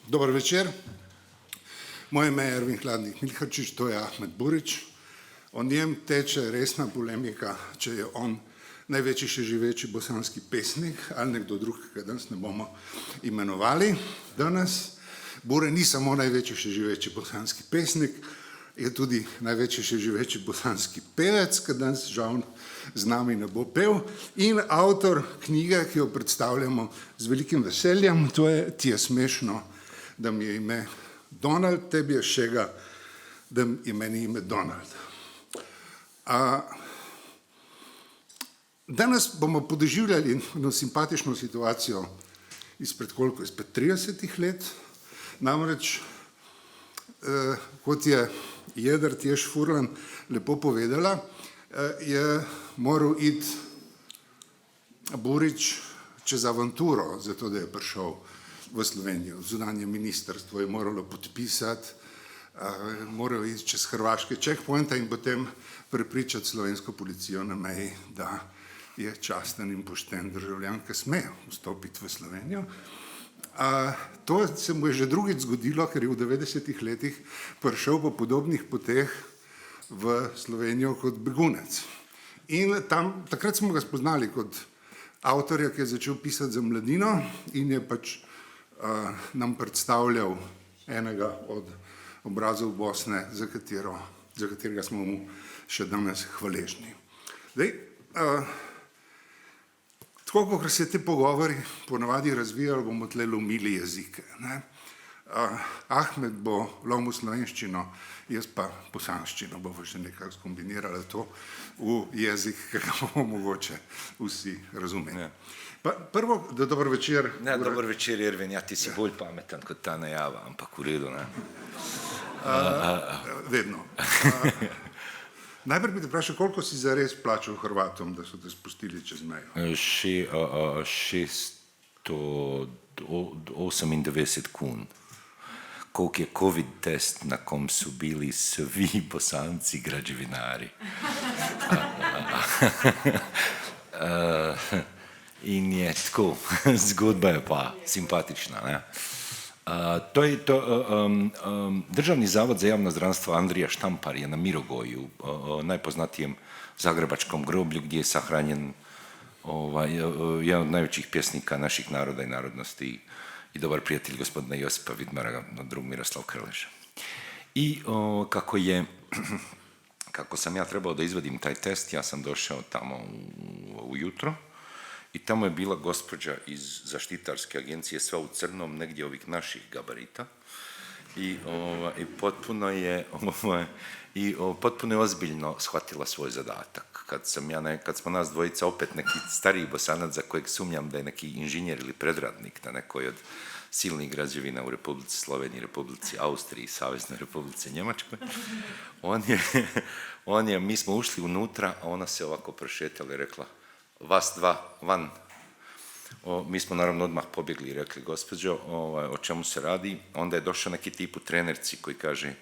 Dobar večer. Moje ime je Ervin Hladnik Milharčič, to je Ahmed Burić. O njem teče resna polemika, če je on največji še živeči bosanski pesnik ali nekdo drug, ki ga danes ne bomo imenovali. Danes Bure ni samo največji še živeči bosanski pesnik, je tudi največji še živeči bosanski pevec, ki danes žal z nami ne bo pel, in avtor knjige, ki jo predstavljamo z velikim veseljem, to je Ti je smešno, da mi je ime Donald, tebi je šega, da je meni ime Donald. Danes bomo podoživljali eno simpatično situacijo izpred 30 let, namreč kot je Jedrt Jež Furlan lepo povedala, je moral iti Burić čez avanturo, zato da je prišel v Slovenijo. Zunanje ministrstvo je moralo podpisati, moral iti čez hrvaške checkpointe in potem prepričati slovensko policijo na meji, da je časten in pošten državljan, ki sme vstopiti v Slovenijo. To se mu je že drugič zgodilo, ker je v 90-ih letih prišel po podobnih poteh v Slovenijo kot begunec. In takrat smo ga spoznali kot avtorja, ki je začel pisati za Mladino in je pač nam predstavljal enega od obrazov Bosne, za katerega smo mu še danes hvaležni. Tako, kot se te pogovori ponavadi razvijajo, bomo tle lomili jezike. Ahmed bo lomil slovenščino, jaz pa bosanščino, bomo že nekako skombinirali to v jezik, ki ga bomo mogoče vsi razumeli. Prvo, da dober večer. Dober večer, Ervin, ja, ti si bolj pameten kot ta najava, ampak v redu, ne? Vedno. Najprej bi te vprašal, koliko si zares plačal Hrvatom, da so te spustili čez mejo? 698 kun. Koliko je COVID test, na kom su bili svi Bosanci građevinari. In je tako, zgodba je pa simpatična, ne? Državni zavod za javno zdravstvo Andrija Štampar je na Mirogoju, najpoznatijem zagrebačkom groblju, gdje je sahranjen jedan od najvećih pjesnika naših naroda i narodnosti i dobar prijatelj gospodina Josipa Vidmara, drug Miroslav Krleža. I kako sam ja trebao da izvadim taj test, ja sam došao tamo ujutro i tamo je bila gospođa iz zaštitarske agencije, sva u crnom, negdje ovih naših gabarita i potpuno je ozbiljno shvatila svoj zadatak. Kad smo nas dvojica, opet neki stariji Bosanac za kojeg sumnjam da je neki inženjer ili predradnik na nekoj od silnih građevina u Republici Sloveniji, Republici Austriji i Saveznoj Republici Njemačkoj, mi smo ušli unutra, a ona se ovako prošetala i rekla: vas dva van. Mi smo naravno odmah pobjegli i rekli: gospođo, o čemu se radi? Onda je došao neki tip u trenerci koji kaže: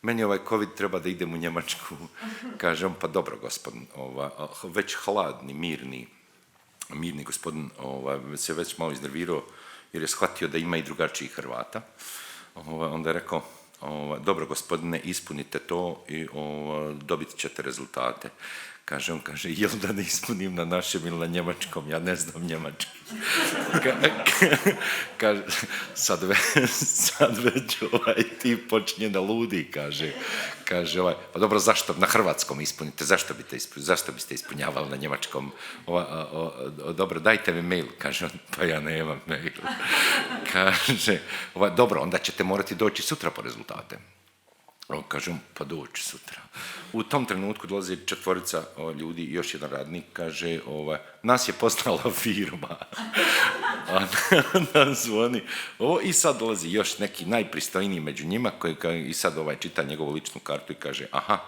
meni ovaj COVID treba da idem u Njemačku. Kaže on: pa dobro gospodin, već hladni, mirni gospodin se već malo iznervirao jer je shvatio da ima i drugačijih Hrvata. Onda je rekao: dobro gospodine, ispunite to i dobit ćete rezultate. Kaže on, jel da ne ispunim na našem ili na njemačkom, ja ne znam njemački. Kaže, sad već ti počinje da ludi, kaže, pa dobro, zašto na hrvatskom ispunite, zašto biste ispunjavali na njemačkom? Dobro, dajte mi mail, kaže on, pa ja nemam mail. Kaže, dobro, onda ćete morati doći sutra po rezultate. Kažem, pa doći sutra. U tom trenutku dolazi 4 ljudi i još jedan radnik, kaže, nas je poslala firma. A nas zvoni. I sad dolazi još neki najpristojniji među njima, i sad čita njegovu ličnu kartu i kaže: aha,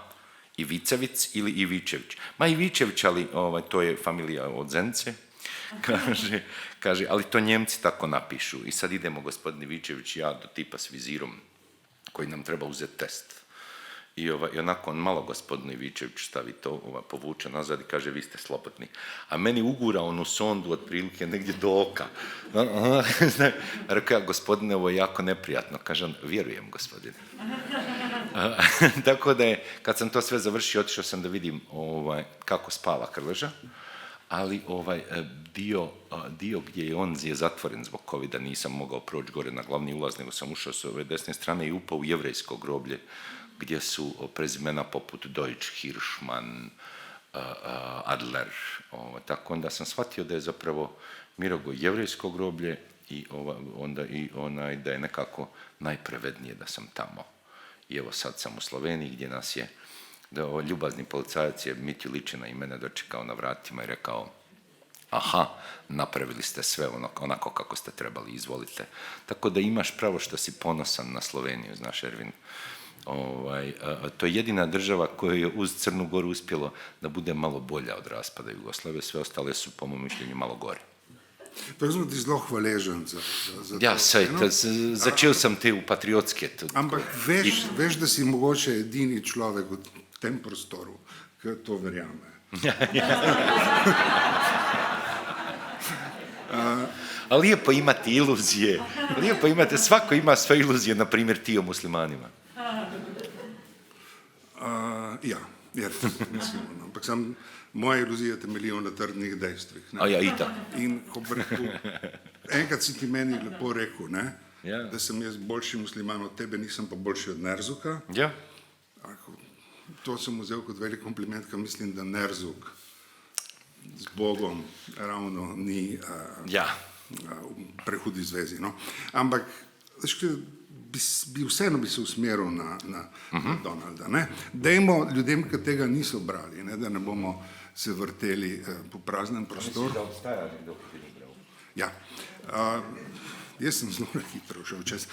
Ivicevic ili Ivičević? Ma Ivičević, ali to je familija od Zence. Kaže, ali to Njemci tako napišu. I sad idemo, gospodin Ivičević i ja, do tipa s vizirom koji nam treba uzeti test. I onako on malo gospodinu Ivičeviću stavi to, povuče nazad i kaže vi ste slobodni. A meni ugura onu sondu otprilike negdje do oka. Rekao ja, gospodine, ovo je jako neprijatno. Kaže on, vjerujem, gospodine. Tako da je, kad sam to sve završio, otišao sam da vidim kako spava Krleža, ali dio gdje je on je zatvoren zbog covida, nisam mogao proći gore na glavni ulaz, nego sam ušao s ove desne strane i upao u jevrejsko groblje, gdje su prezimena poput Deutsch, Hirschman, Adler. Tako onda sam shvatio da je zapravo Mirogoj jevrejsko groblje i da je nekako najprevednije da sam tamo. I evo sad sam u Sloveniji gdje nas je ljubazni policajac je Mitju Ličina i mene dočekao na vratima i rekao aha, napravili ste sve onako kako ste trebali, izvolite. Tako da imaš pravo što si ponosan na Sloveniju, znaš, Ervin. To je jedina država koja je uz Crnu Goru uspjelo da bude malo bolja od raspada Jugoslavije, sve ostale su po mom mišljenju malo gore. Pa smo ti zelo hvaležen za ja, to. Sej, začel sem te v patriotske. Ampak veš, da si mogoče edini človek v tem prostoru, ki to verjame. A lijepo imati iluzije. Lijepo imate, svako ima svoje iluzije, na primjer ti o muslimanima. Ja, mislim, ampak moje iluzije temeljijo na trdnih dejstvih. A ja, itak. In ko bi rekel, enkrat si ti meni lepo rekel, Ja. da sem jaz boljši musliman od tebe, nisem pa boljši od Nerzuka. Ja. To sem vzel kot velik kompliment, ker mislim, da Nerzuk z Bogom ravno ni v prehudi zvezi. No? Ampak, vseeno bi se usmeril na Donalda. Ne? Dajmo ljudem, ki tega niso brali, ne? Da ne bomo se vrteli po praznem prostoru. Da obstaja nekdo, ki ni bral. Ja. Jaz sem zelo hitro šel čez.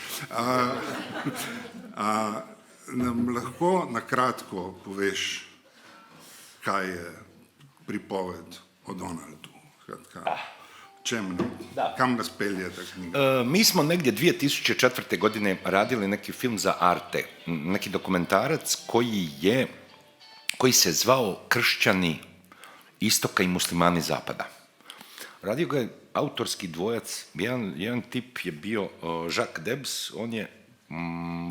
Nam lahko na kratko poveš, kaj je pripoved o Donaldu? Kam nas pelje ta knjiga? Mi smo negdje 2004. godine radili neki film za Arte, neki dokumentarac koji se zvao Kršćani istoka i muslimani zapada. Radio ga je autorski dvojac, jedan tip je bio Jacques Debs, on je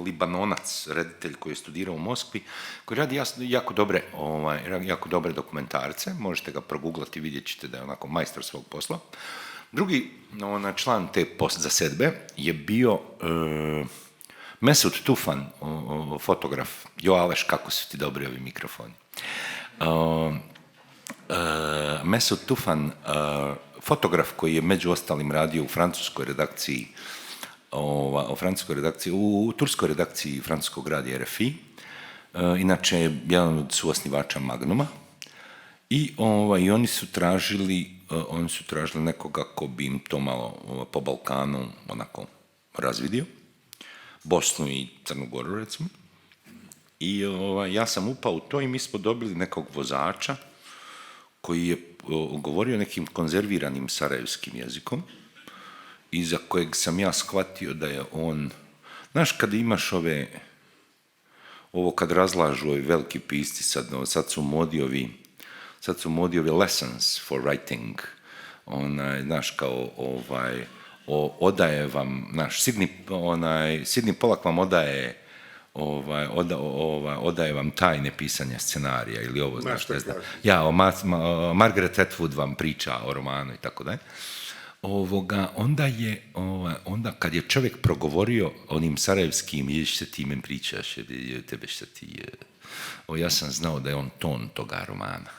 Libanonac, reditelj koji je studirao u Moskvi, koji radi jako dobre dokumentarce, možete ga proguglati, vidjet ćete da je onako majstor svog posla. Drugi član te zasedbe je bio Mesut Tufan, fotograf. Jo, Aleš, kako su ti dobri ovi mikrofoni. Mesut Tufan, fotograf koji je među ostalim radio u francuskoj redakciji, u turskoj redakciji francuskog radija RFI, inače je jedan od suosnivača Magnuma, i oni su tražili nekoga ko bi im to malo po Balkanu onako razvidio, Bosnu i Crnu Goru recimo, i ja sam upao u to i mi smo dobili nekog vozača koji je govorio nekim konzerviranim sarajevskim jezikom i za kojeg sam ja shvatio da je on, znaš, kad imaš ovo kad razlažu ovi veliki pisci, sad su modi ovi lessons for writing, znaš, kao odaje vam, znaš, Sidney Pollack vam odaje vam tajne pisanja scenarija ili ovo, znaš, ne znam. Ja, Margaret Atwood vam priča o romanu i tako dalje. Onda kad je čovjek progovorio onim sarajevskim, ješ se ti men pričaš, tebe šta ti... Ja sam znao da je on ton toga romana.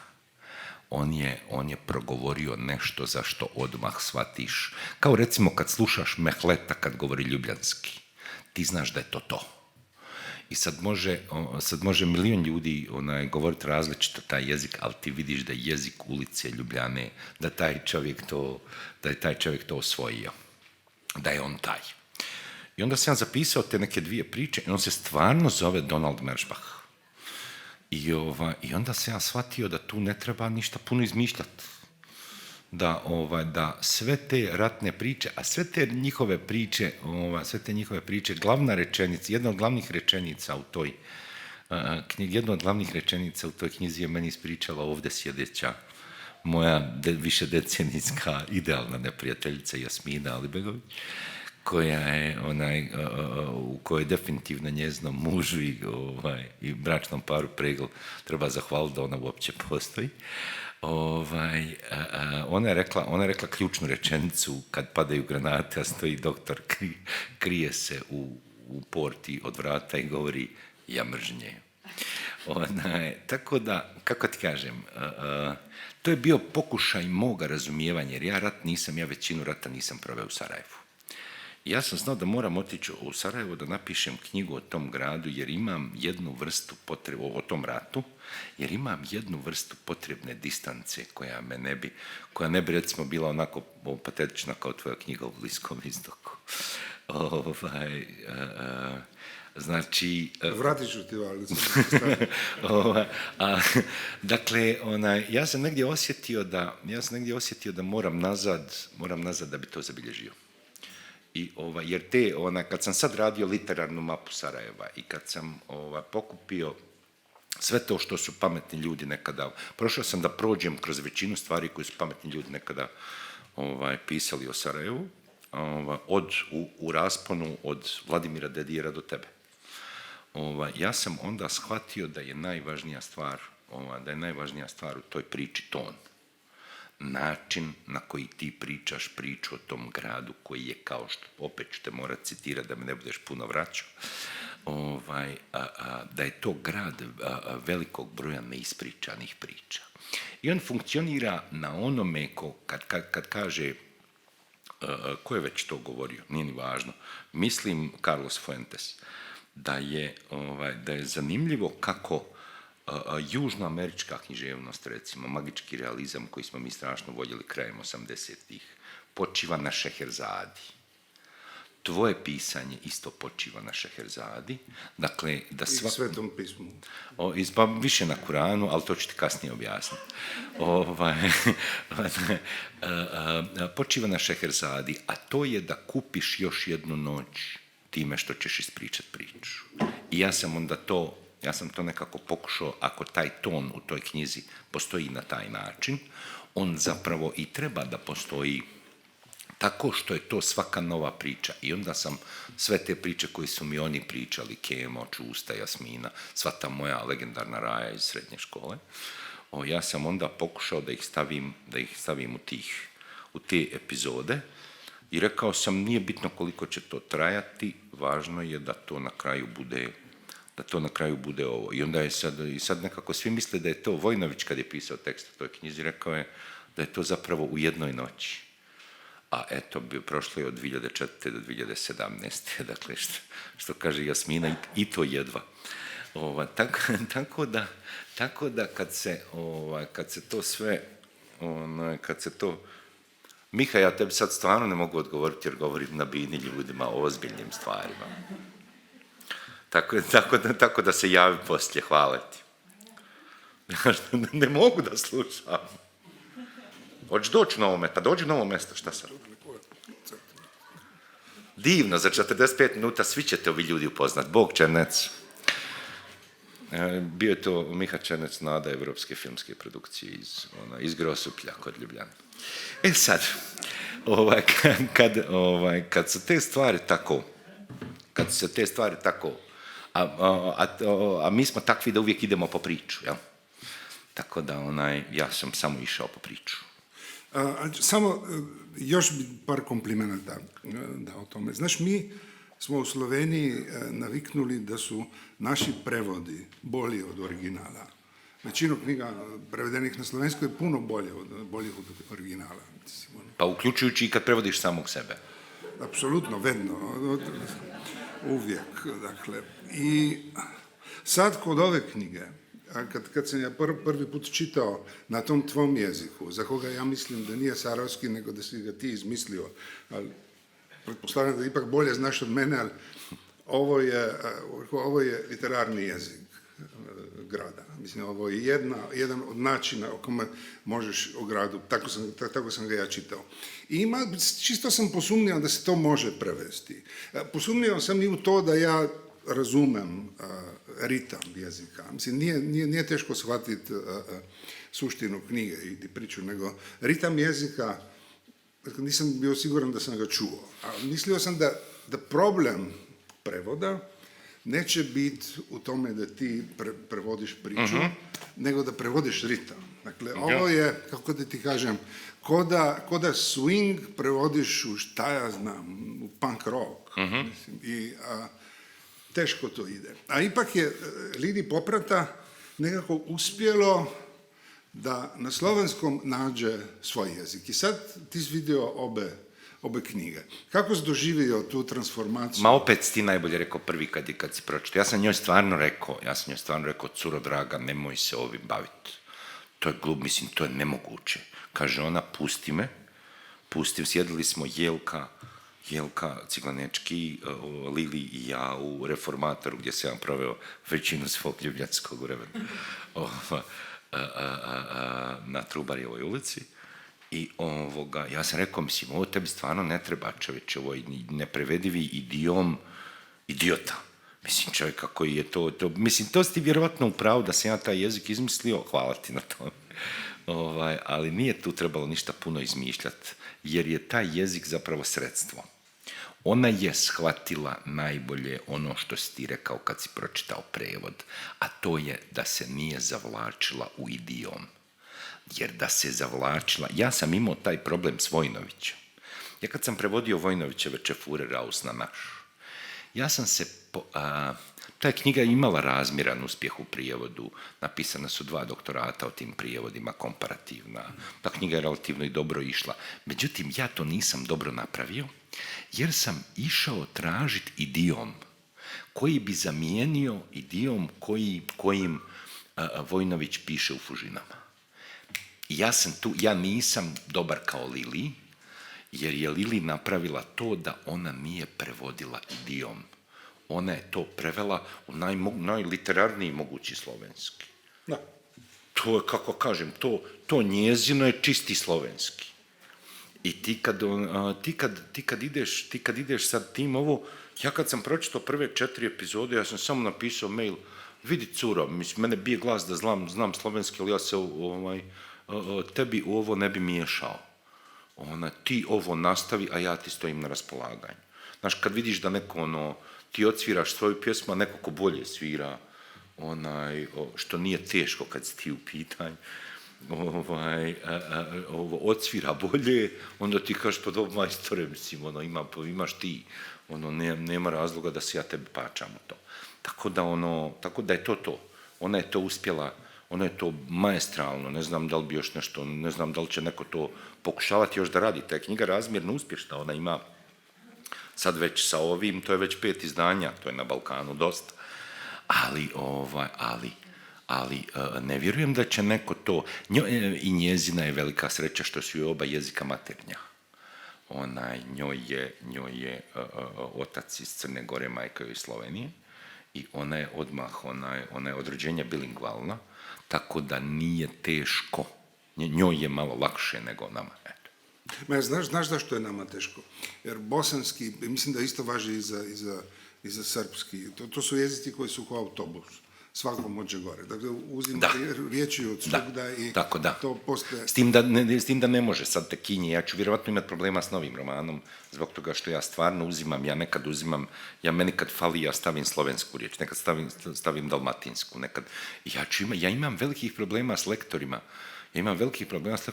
On je progovorio nešto za što odmah shvatiš. Kao recimo kad slušaš Mehleta kad govori ljubljanski. Ti znaš da je to. I sad može milion ljudi govoriti različito taj jezik, ali ti vidiš da je jezik ulice Ljubljane, da je taj čovjek to osvojio. Da je on taj. I onda sam ja zapisao te neke dvije priče i on se stvarno zove Donald Meržbach. I onda sam ja shvatio da tu ne treba ništa puno izmišljati. Da sve te ratne priče, a sve te njihove priče, glavna rečenica, jedna od glavnih rečenica jedna od glavnih rečenica u toj knjizi je meni ispričala ovdje sjedeća moja višedecenijska idealna neprijateljica Jasmina Alibegović, koja je u kojoj definitivno njeznom mužu i bračnom paru Pregl treba zahvaliti da ona uopće postoji. Ona je rekla ključnu rečenicu kad padaju granate, a stoji doktor, krije se u porti od vrata i govori ja mržnje. Tako da, kako ti kažem, to je bio pokušaj moga razumijevanja, jer ja većinu rata nisam proveo u Sarajevu. Ja sam znao da moram otići u Sarajevo da napišem knjigu o tom gradu, jer imam jednu vrstu potrebe, o tom ratu, jer imam jednu vrstu potrebne distance koja ne bi recimo bila onako patetična kao tvoja knjiga o Bliskom istoku. Znači... Vratit ću ti valicu. Dakle, ja sam negdje osjetio da moram nazad da bi to zabilježio. Jer kad sam sad radio literarnu mapu Sarajeva i kad sam pokupio sve to što su pametni ljudi nekada, prošao sam da prođem kroz većinu stvari koje su pametni ljudi nekada pisali o Sarajevu, u rasponu od Vladimira Dedijera do tebe. Ja sam onda shvatio da je najvažnija stvar u toj priči ton. Način na koji ti pričaš priču o tom gradu koji je, kao što opet ću te morat citirati da me ne budeš puno vraćao, da je to grad velikog broja neispričanih priča. I on funkcionira na onome kad kaže, ko je već to govorio, nije ni važno, mislim Carlos Fuentes, da je zanimljivo kako južnoamerička književnost, recimo magički realizam koji smo mi strašno voljeli krajem 80-ih, počiva na Šeherzadi. Tvoje pisanje isto počiva na Šeherzadi. Dakle, I Svetom pismu. Pa više na Kuranu, ali to ću ti kasnije objasniti. Počiva na Šeherzadi, a to je da kupiš još jednu noć time što ćeš ispričati priču. I ja sam to nekako pokušao, ako taj ton u toj knjizi postoji na taj način, on zapravo i treba da postoji tako što je to svaka nova priča. I onda sam sve te priče koje su mi oni pričali, Kemo, Čusta, Jasmina, sva ta moja legendarna Raja iz srednje škole, ja sam onda pokušao da ih stavim u te epizode i rekao sam, nije bitno koliko će to trajati, važno je da to na kraju bude ovo. I onda je sad nekako svi misle da je to Vojnović kad je pisao tekst u toj knjizi, rekao je da je to zapravo u jednoj noći. A eto, prošlo je od 2004. do 2017. Dakle, što kaže Jasmina, i to jedva. Tako da kad se to sve, Miha, ja tebi sad stvarno ne mogu odgovoriti jer govorim na bini ljudima o ozbiljnim stvarima. Tako da se javi poslije, hvala ti. Ne mogu da slušam. Hoćeš doći na ovo mjesto, pa dođi na ovo mjesto, šta sad? Divno, za 45 minuta svi ćete ovi ljudi upoznat. Bog Černec. Bio je to Miha Černec, nada evropske filmske produkcije iz Grosuplja kod Ljubljane. Sad, kad su te stvari tako, a mi smo takvi da uvijek idemo po priču, jel? Tako da ja sam samo išao po priču. Samo još bi par komplimenata da o tome. Znaš, mi smo u Sloveniji naviknuli da su naši prevodi bolji od originala. Većinu knjiga prevedenih na slovensko je puno boljih od originala. Pa uključujući i kad prevodiš samog sebe? Apsolutno, vedno. Uvijek, dakle. I sad kod ove knjige, kad sam ja prvi put čitao na tom tvom jeziku, za koga ja mislim da nije sarajevski, nego da si ga ti izmislio, ali pretpostavljam da ipak bolje znaš od mene, ali ovo je literarni jezik grada. Mislim, ovo je jedan od načina o kome možeš o gradu, tako sam ga ja čitao. I čisto sam posumnjao da se to može prevesti. Posumnjao sam i u to da ja razumem ritam jezika. Mislim, nije teško shvatiti suštinu knjige i priču, nego ritam jezika, nisam bio siguran da sam ga čuo. A mislio sam da problem prevoda neće biti u tome da ti prevodiš priču, nego da prevodiš ritam. Dakle, ovo je, kako da ti kažem, ko da swing prevodiš u šta ja znam, u punk rock. Mislim, i teško to ide. A ipak je Lidi Poprata nekako uspjelo da na slovenskom nađe svoj jezik. I sad ti si vidio obe knjige. Kako si doživio tu transformaciju? Ma opet si ti najbolje rekao prvi kad si pročitao. Ja sam njoj stvarno rekao, curo draga, nemoj se ovim baviti. To je glup, mislim, to je nemoguće. Kaže ona, pustim, sjedili smo Jelka Ciglanečki, Lili i ja u Reformatoru, gdje sam proveo većinu svog ljubljanskog vremena na Trubarjevoj ulici. I ja sam rekao, mislim, ovo tebi stvarno ne treba, čovječe, ovo je neprevedivi idiota. Mislim, čovjeka koji je to, mislim, to si ti vjerovatno u pravu da sam ja taj jezik izmislio, hvala ti na tome. Ali nije tu trebalo ništa puno izmišljati, jer je taj jezik zapravo sredstvo. Ona je shvatila najbolje ono što si ti rekao kad si pročitao prevod, a to je da se nije zavlačila u idiom. Jer da se zavlačila, ja sam imao taj problem s Vojnovićem. Ja kad sam prevodio Vojnovićeve Čefure Raus na naš, ja sam se, ta je knjiga imala razmjeran uspjeh u prijevodu, napisana su 2 doktorata o tim prijevodima, komparativna, ta knjiga je relativno i dobro išla. Međutim, ja to nisam dobro napravio, jer sam išao tražiti idiom koji bi zamijenio idiom kojim Vojnović piše u Fužinama. Ja nisam dobar kao Lili, jer je Lili napravila to da ona nije prevodila idiom. Ona je to prevela u najliterarniji mogući slovenski. Da. To je, kako kažem, to njezino je čisti slovenski. I ti kad ideš sad tim ovo, ja kad sam pročitao prve 4 epizode, ja sam samo napisao mail, vidi cura, mislim, mene bije glas da znam slovenski, ali ja se tebi u ovo ne bi miješao. Ti ovo nastavi, a ja ti stojim na raspolaganju. Znaš, kad vidiš da neko ti odsviraš svoju pjesmu, a neko ko bolje svira, što nije teško kad si ti u pitanju, odsvira bolje, onda ti kažeš, pa dobro majstore, mislim, imaš ti, nema razloga da se ja tebi pačam u to. Tako da je to. Ona je to uspjela, ona je to maestralno, ne znam da li bi još nešto, ne znam da li će neko to pokušavati još da radi. Ta je knjiga razmjerno uspješna, ona ima sad već sa ovim, to je već 5 izdanja, to je na Balkanu dosta, ali ne vjerujem da će neko to, i njezina je velika sreća što su joj oba jezika maternja. Njoj je otac iz Crne Gore, majka iz Slovenije, i ona je odmah, ona je od rođenja bilingvalna, tako da nije teško. Njoj je malo lakše nego nama. Znaš zašto je nama teško? Jer bosanski, mislim da isto važi i za srpski. To su jezici koji su kao autobus. Svako može gore. Dakle, uzim riječi od svugda i to postaje... S tim da ne može sad te kinje. Ja ću vjerovatno imati problema s novim romanom, zbog toga što ja stvarno uzimam, meni kad fali, ja stavim slovensku riječ, nekad stavim dalmatinsku, nekad... Ja imam velikih problema s lektorima.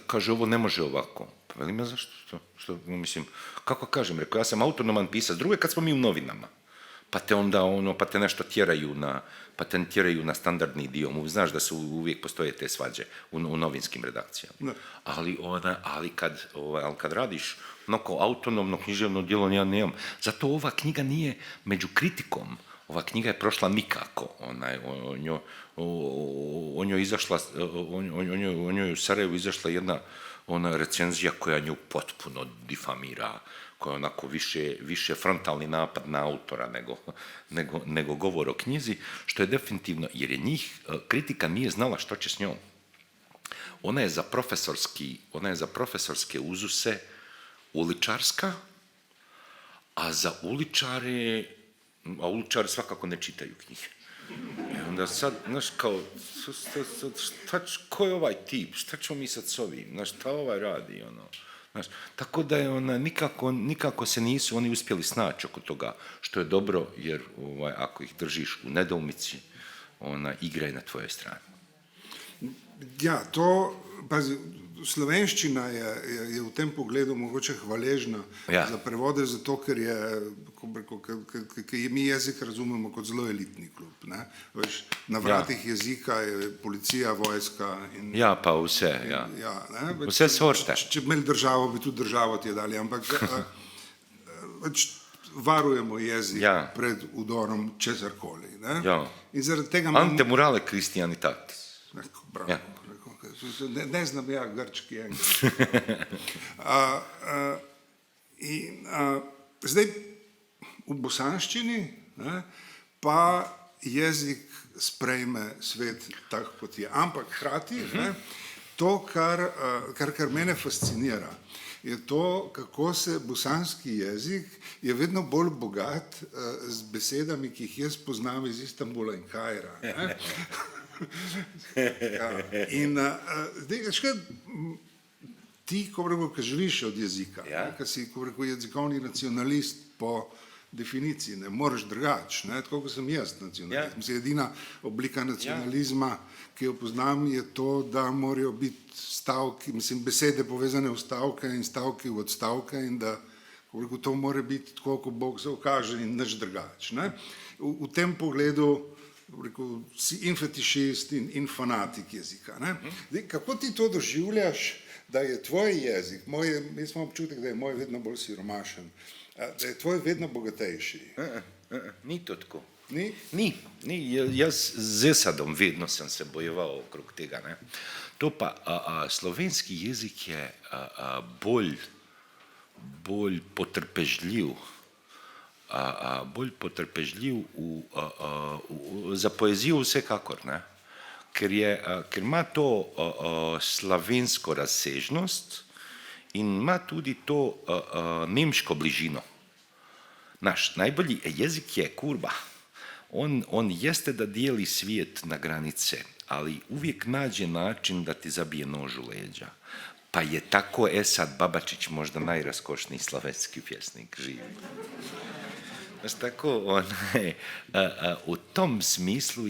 Kaže, ovo ne može ovako. Pa velim ja zašto? Mislim, kako kažem, rekao, ja sam autonoman pisac, drugo je kad smo mi u novinama. Pa te nešto tjeraju na standardni idiom. Znaš da su uvijek postoje te svađe u novinskim redakcijama. Ali kad radiš neko autonomno književno djelo, ja nemam. Zato ova knjiga nije među kritikom. Ova knjiga je prošla nikako. O njoj u Sarajevu izašla jedna recenzija koja nju potpuno difamira, koja je onako više frontalni napad na autora nego govor o knjizi, što je definitivno, jer je kritika nije znala što će s njom. Ona je za profesorske uzuse uličarska, a za uličare A uličari svakako ne čitaju knjige. I onda sad, znaš, kao, ko je ovaj tip, šta ćemo mi sad s ovim, znaš, šta ovaj radi, ono. Znaš, tako da je nikako se nisu oni uspjeli snaći oko toga, što je dobro, jer ako ih držiš u nedoumici, igra je na tvojoj strani. Ja, to, pazi, slovenščina je v tem pogledu mogoče hvaležna za prevode, zato ker mi jezik razumemo kot zelo elitni klub. Ne? Veš, na vratih jezika je policija, vojska. Ja, pa vse, ja. Vse sorte. Če bi imeli državo, bi tudi državo ti je dali, ampak varujemo jezik pred udorom česarkoli. In zaradi tega ante morale Christianitatis. Bravo. Ne znam ja grčki engleški. Zdaj, v bosanščini pa jezik sprejme svet tak, kot je. Ampak hkrati to, kar mene fascinira, je to, kako se bosanski jezik je vedno bolj bogat z besedami, ki jih jaz poznam iz Istanbula in Kaira. In zdaj, ti, ko živiš od jezika, ko si jezikovni nacionalist po definiciji, ne moreš drugače, tako kot sem jaz nacionalist. Mislim, edina oblika nacionalizma, ki jo poznam, je to, da morajo biti stavki, mislim, besede povezane v stavke in stavki v odstavke in da to mora biti tako, kot Bog se ukaže in nič drugače. V tem pogledu si in fetišist in fanatik jezika. Kako ti to doživljaš, da je tvoj jezik, jaz imam občutek, da je moj vedno bolj siromašen, da je tvoj vedno bogatejši? Ni to tako. Ni? Ni. Jaz z Esadom vedno sem se bojeval okrog tega. To pa slovenski jezik je bolj potrpežljiv. Bolj potrpežljiv za poezijo vsekakor, ker ima to slovensko razsežnost in ima tudi to nemško bližino. Naš najbolji jezik je kurba. On jeste da dijeli svijet na granice, ali uvijek nađe način da ti zabije nož u leđa. Pa je tako Esad Babačić možda najraskošniji slovenski pjesnik živi. Znaš, tako, u tom smislu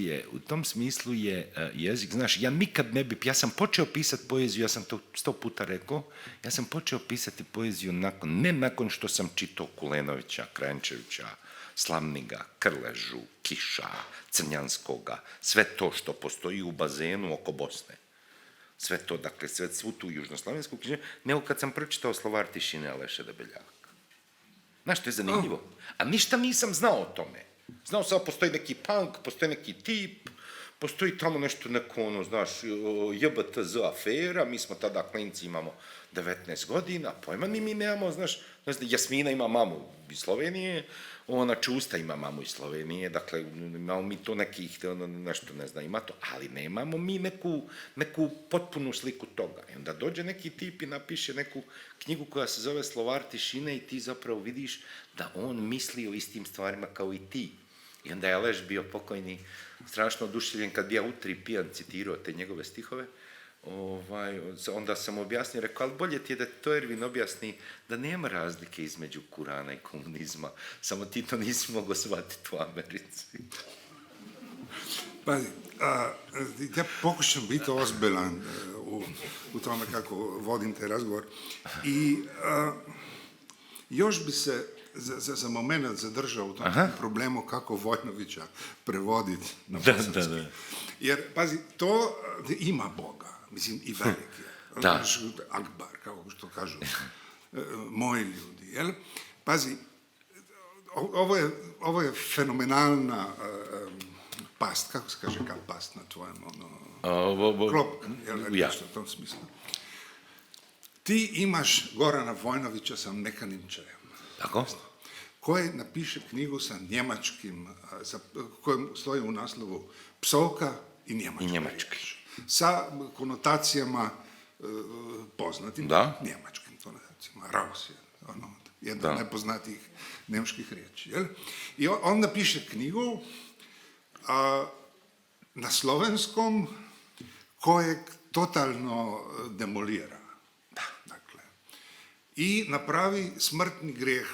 je jezik, znaš, ja sam počeo pisati poeziju, ja sam to 100 puta rekao, ja sam počeo pisati poeziju ne nakon što sam čitao Kulenovića, Kranjčevića, Slamniga, Krležu, Kiša, Crnjanskoga, sve to što postoji u bazenu oko Bosne. Sve to, dakle, svu tu južnoslavensku književnost, nego kad sam pročitao Slovar tišine Aleše Debeljaka. Znaš, to je zanimljivo. A ništa nisam znao o tome. Znao sam da postoji neki punk, postoji neki tip, postoji tamo nešto neko, znaš, JBTZ afera, mi smo tada klinci, imamo 19 godina, pojma mi nemamo, znaš, Jasmina ima mamu iz Slovenije, Čusta ima mamu iz Slovenije, dakle, imamo mi to nekih, nešto ne znam, ima to, ali nemamo mi neku potpunu sliku toga. I onda dođe neki tip i napiše neku knjigu koja se zove Slovar tišine i ti zapravo vidiš da on misli o istim stvarima kao i ti. I onda je Aleš bio pokojni, strašno oduševljen kad bi ja utri pijan citirao te njegove stihove. Onda sam objasnio, rekao, ali bolje ti je da to Ervin objasni da nema razlike između Kurana i komunizma, samo ti to nisi mogao shvatiti u Americi. Pazi, ja pokušam biti ozbiljan u tome kako vodim taj razgovor i još bi se za moment zadržao u tom problemu kako Vojnovića prevoditi na bosanski. Jer, pazi, to ima Boga, mislim, i velik je. Akbar, kako što kažu moji ljudi. Jel? Pazi, ovo je fenomenalna past, kako se kaže kao past na tvojem, klopka, nešto u tom smislu. Ti imaš Gorana Vojnovića sa mekanim čajem. Tako? Koji napiše knjigu sa njemačkim, kojem stoji u naslovu psovka i njemački. Sa konotacijama poznatim njemačkim konotacijama. Raus je. jedna od najpoznatijih njemačkih riječi. Jel? I on napiše knjigu na slovenskom kojeg totalno demolira. Dakle, i napravi smrtni grijeh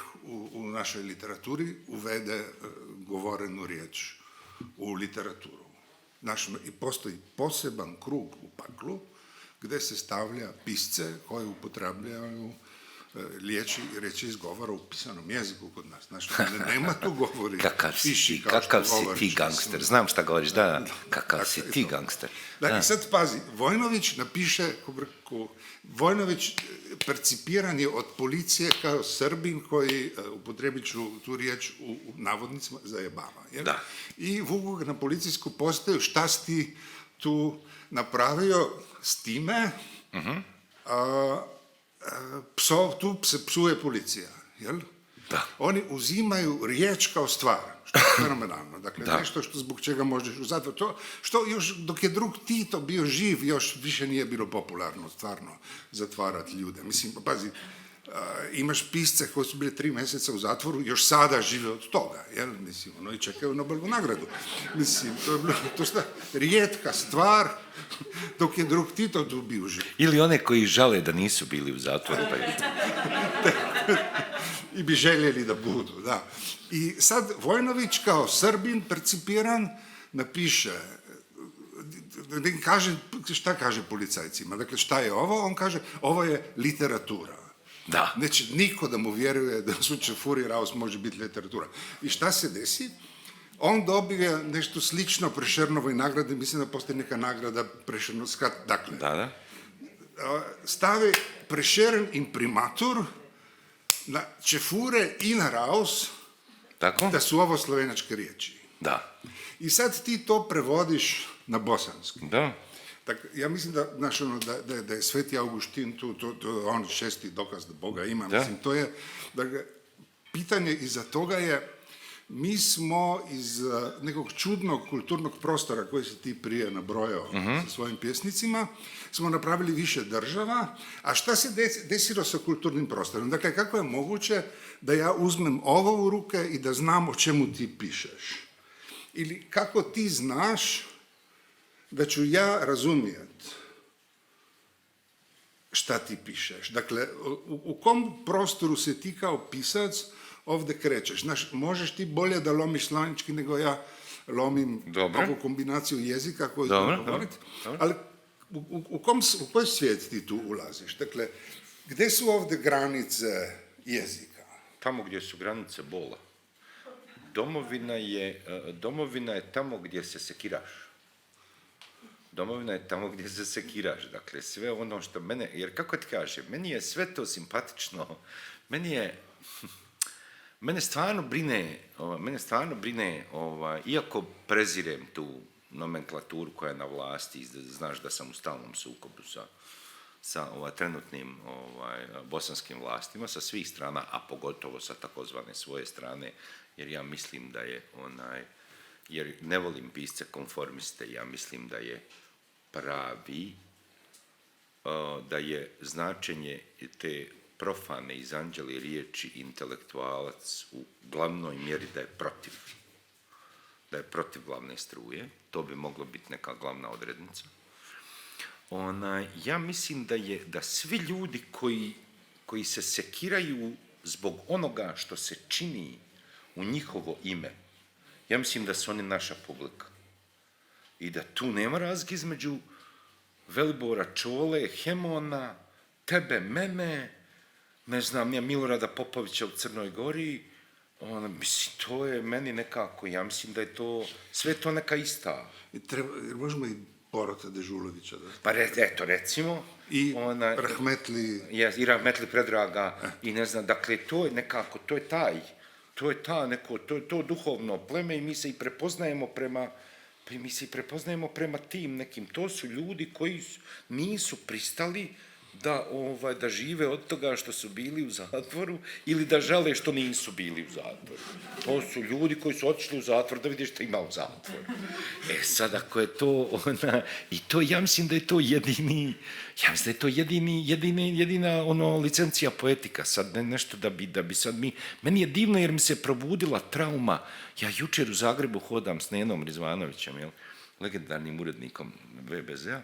u našoj literaturi, uvede govorenu riječ u literaturu. I postoji poseban krug u paklu gdje se stavlja pisce koji upotrebljavaju riječi iz govora u pisanom jeziku kod nas. Znači, nema tu govori. Kakav si ti gangster. Znam šta govoriš, da. Kakav si ti gangster. Dakle, sad pazi, Vojnović napiše, Vojnović percipiran je od policije kao Srbin koji, upotrebit ću tu riječ u navodnicima, zajebava. Da. I vuku ga na policijsku postaju, šta si ti tu napravio s time, tu se psuje policija, jel? Da. Oni uzimaju riječ kao stvar, što je fenomenalno. Dakle, nešto zbog čega možeš u zatvor. To, što još dok je drug Tito bio živ, još više nije bilo popularno, stvarno, zatvarati ljude. Mislim, pazi, imaš pisce koji su bili 3 mjeseca u zatvoru, još sada žive od toga, jel? Mislim, ono i čekaju Nobelovu nagradu. Mislim, to je rijetka stvar, dok je drug Tito tu bio živ. Ili one koji žale da nisu bili u zatvoru. I bi željeli da budu, da. I sad Vojnović kao Srbin percipiran napiše, šta kaže policajcima, dakle šta je ovo? On kaže, ovo je literatura. Da. Neće niko da mu vjeruje da u slučaju Furie Raus može biti literatura. I šta se desi? On dobije nešto slično Prešernovoj nagradi, mislim da postoji neka nagrada Prešernovska, dakle, stave Prešeren imprimatur na Čefure i na Raus, tako? Da su ovo slovenačke riječi. Da. I sad ti to prevodiš na bosanski. Da. Dakle, ja mislim da je Sveti Augustin tu, to on 6. dokaz da Boga ima. Da. Mislim, to je, dakle, pitanje iza toga je, mi smo iz nekog čudnog kulturnog prostora koji si ti prije nabrojao sa svojim pjesnicima, smo napravili više država, a šta se desilo sa kulturnim prostorom? Dakle, kako je moguće da ja uzmem ovo u ruke i da znam o čemu ti pišeš? Ili kako ti znaš da ću ja razumijeti šta ti pišeš? Dakle, u kom prostoru se ti kao pisac ovdje krećeš? Znaš, možeš ti bolje da lomiš slavnički nego ja lomim ovu kombinaciju jezika koju ću govoriti, ali u koji svijet ti tu ulaziš? Dakle, gdje su ovdje granice jezika? Tamo gdje su granice bola. Domovina je tamo gdje se sekiraš. Domovina je tamo gdje se sekiraš. Dakle, sve ono što mene, jer kako ti kažem, meni je sve to simpatično, mene stvarno brine, iako prezirem tu nomenklaturu koja je na vlasti, znaš da sam u stalnom sukobu sa trenutnim bosanskim vlastima, sa svih strana, a pogotovo sa takozvane svoje strane, jer ja mislim da je jer ne volim pisce konformiste, ja mislim da je pravi, da je značenje te profane iz anđeli riječi intelektualac u glavnoj mjeri da je protiv glavne struje, to bi moglo biti neka glavna odrednica. Ja mislim da svi ljudi koji se sekiraju zbog onoga što se čini u njihovo ime, ja mislim da su oni naša publika. I da tu nema razlike između Velibora Čole, Hemona, tebe, mene, ne znam, ja Milorada Popovića u Crnoj Gori, mislim, to je meni nekako, ja mislim da je to, sve to neka ista. Možemo i Borota Dežulovića da... Pa eto, recimo. I Rahmetli... I Rahmetli Predraga, i ne znam, dakle, to je nekako, to je to duhovno pleme i mi se i prepoznajemo prema tim nekim. To su ljudi koji nisu pristali da žive od toga što su bili u zatvoru ili da žale što nisu bili u zatvoru. To su ljudi koji su otišli u zatvor da vidi što ima u zatvoru. Sad ako je to i to ja mislim da je to jedina licencija poetika. Sad nešto da bi sad meni je divno jer mi se probudila trauma. Ja jučer u Zagrebu hodam s Nenom Rizvanovićem, legendarnim urednikom VBZ-a.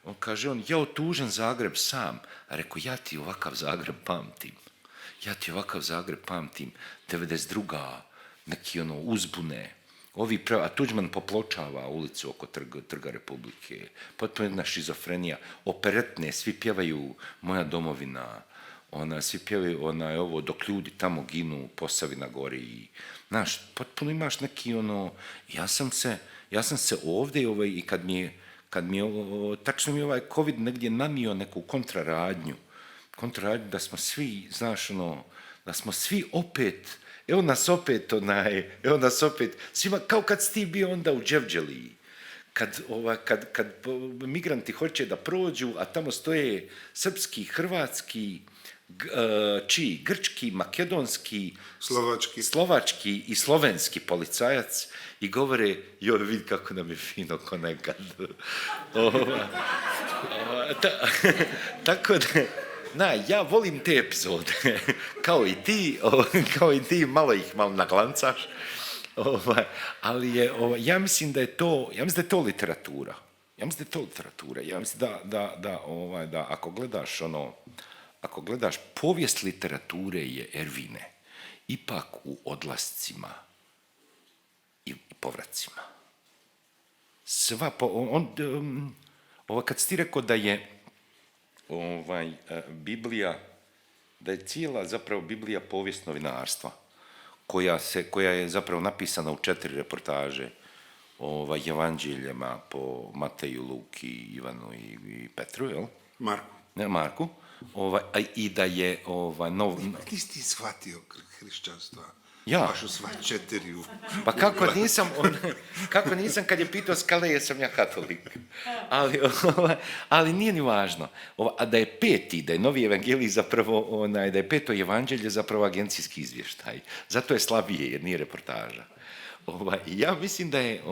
On kaže, ja otužen Zagreb sam. A rekao, ja ti ovakav Zagreb pamtim. 92. neki uzbune. A Tuđman popločava ulicu oko Trga Republike. Potpuno jedna šizofrenija. Operetne, svi pjevaju Moja domovina. Svi pjevaju ovo dok ljudi tamo ginu, Posavina gori. Znaš, potpuno imaš neki ja sam se ovdje i kad mi je tačno mi COVID negdje nanio neku kontraradnju, da smo svi, znaš, da smo svi opet, evo nas opet, svima, kao kad si ti bio onda u Đevđeliji, kad migranti hoće da prođu, a tamo stoje srpski, hrvatski, grčki, makedonski, slovački i slovenski policajac i govore, joj, vidi kako nam je fino ko nekad. Tako da, ja volim te epizode, kao i ti, malo ih naglancaš, ali ja mislim da je to literatura. Ja mislim da ako gledaš povijest literature je Ervine ipak u odlascima i povracima. Kad si ti rekao da je Biblija, da je cijela zapravo Biblija povijest novinarstva, koja je zapravo napisana u 4 reportaže, evanđeljima po Mateju, Luki, Ivanu i Petru, jel? Marku. I da je Ti si ti shvatio hrišćanstva? Ja. Baš u sva 4. Pa kako nisam kad je pitao Skale, jesam ja katolik. Ali nije ni važno. A da je 5. da je Novi evangelij zapravo, da je 5. evanđelje zapravo agencijski izvještaj. Zato je slabije jer nije reportaža. Ja mislim da je,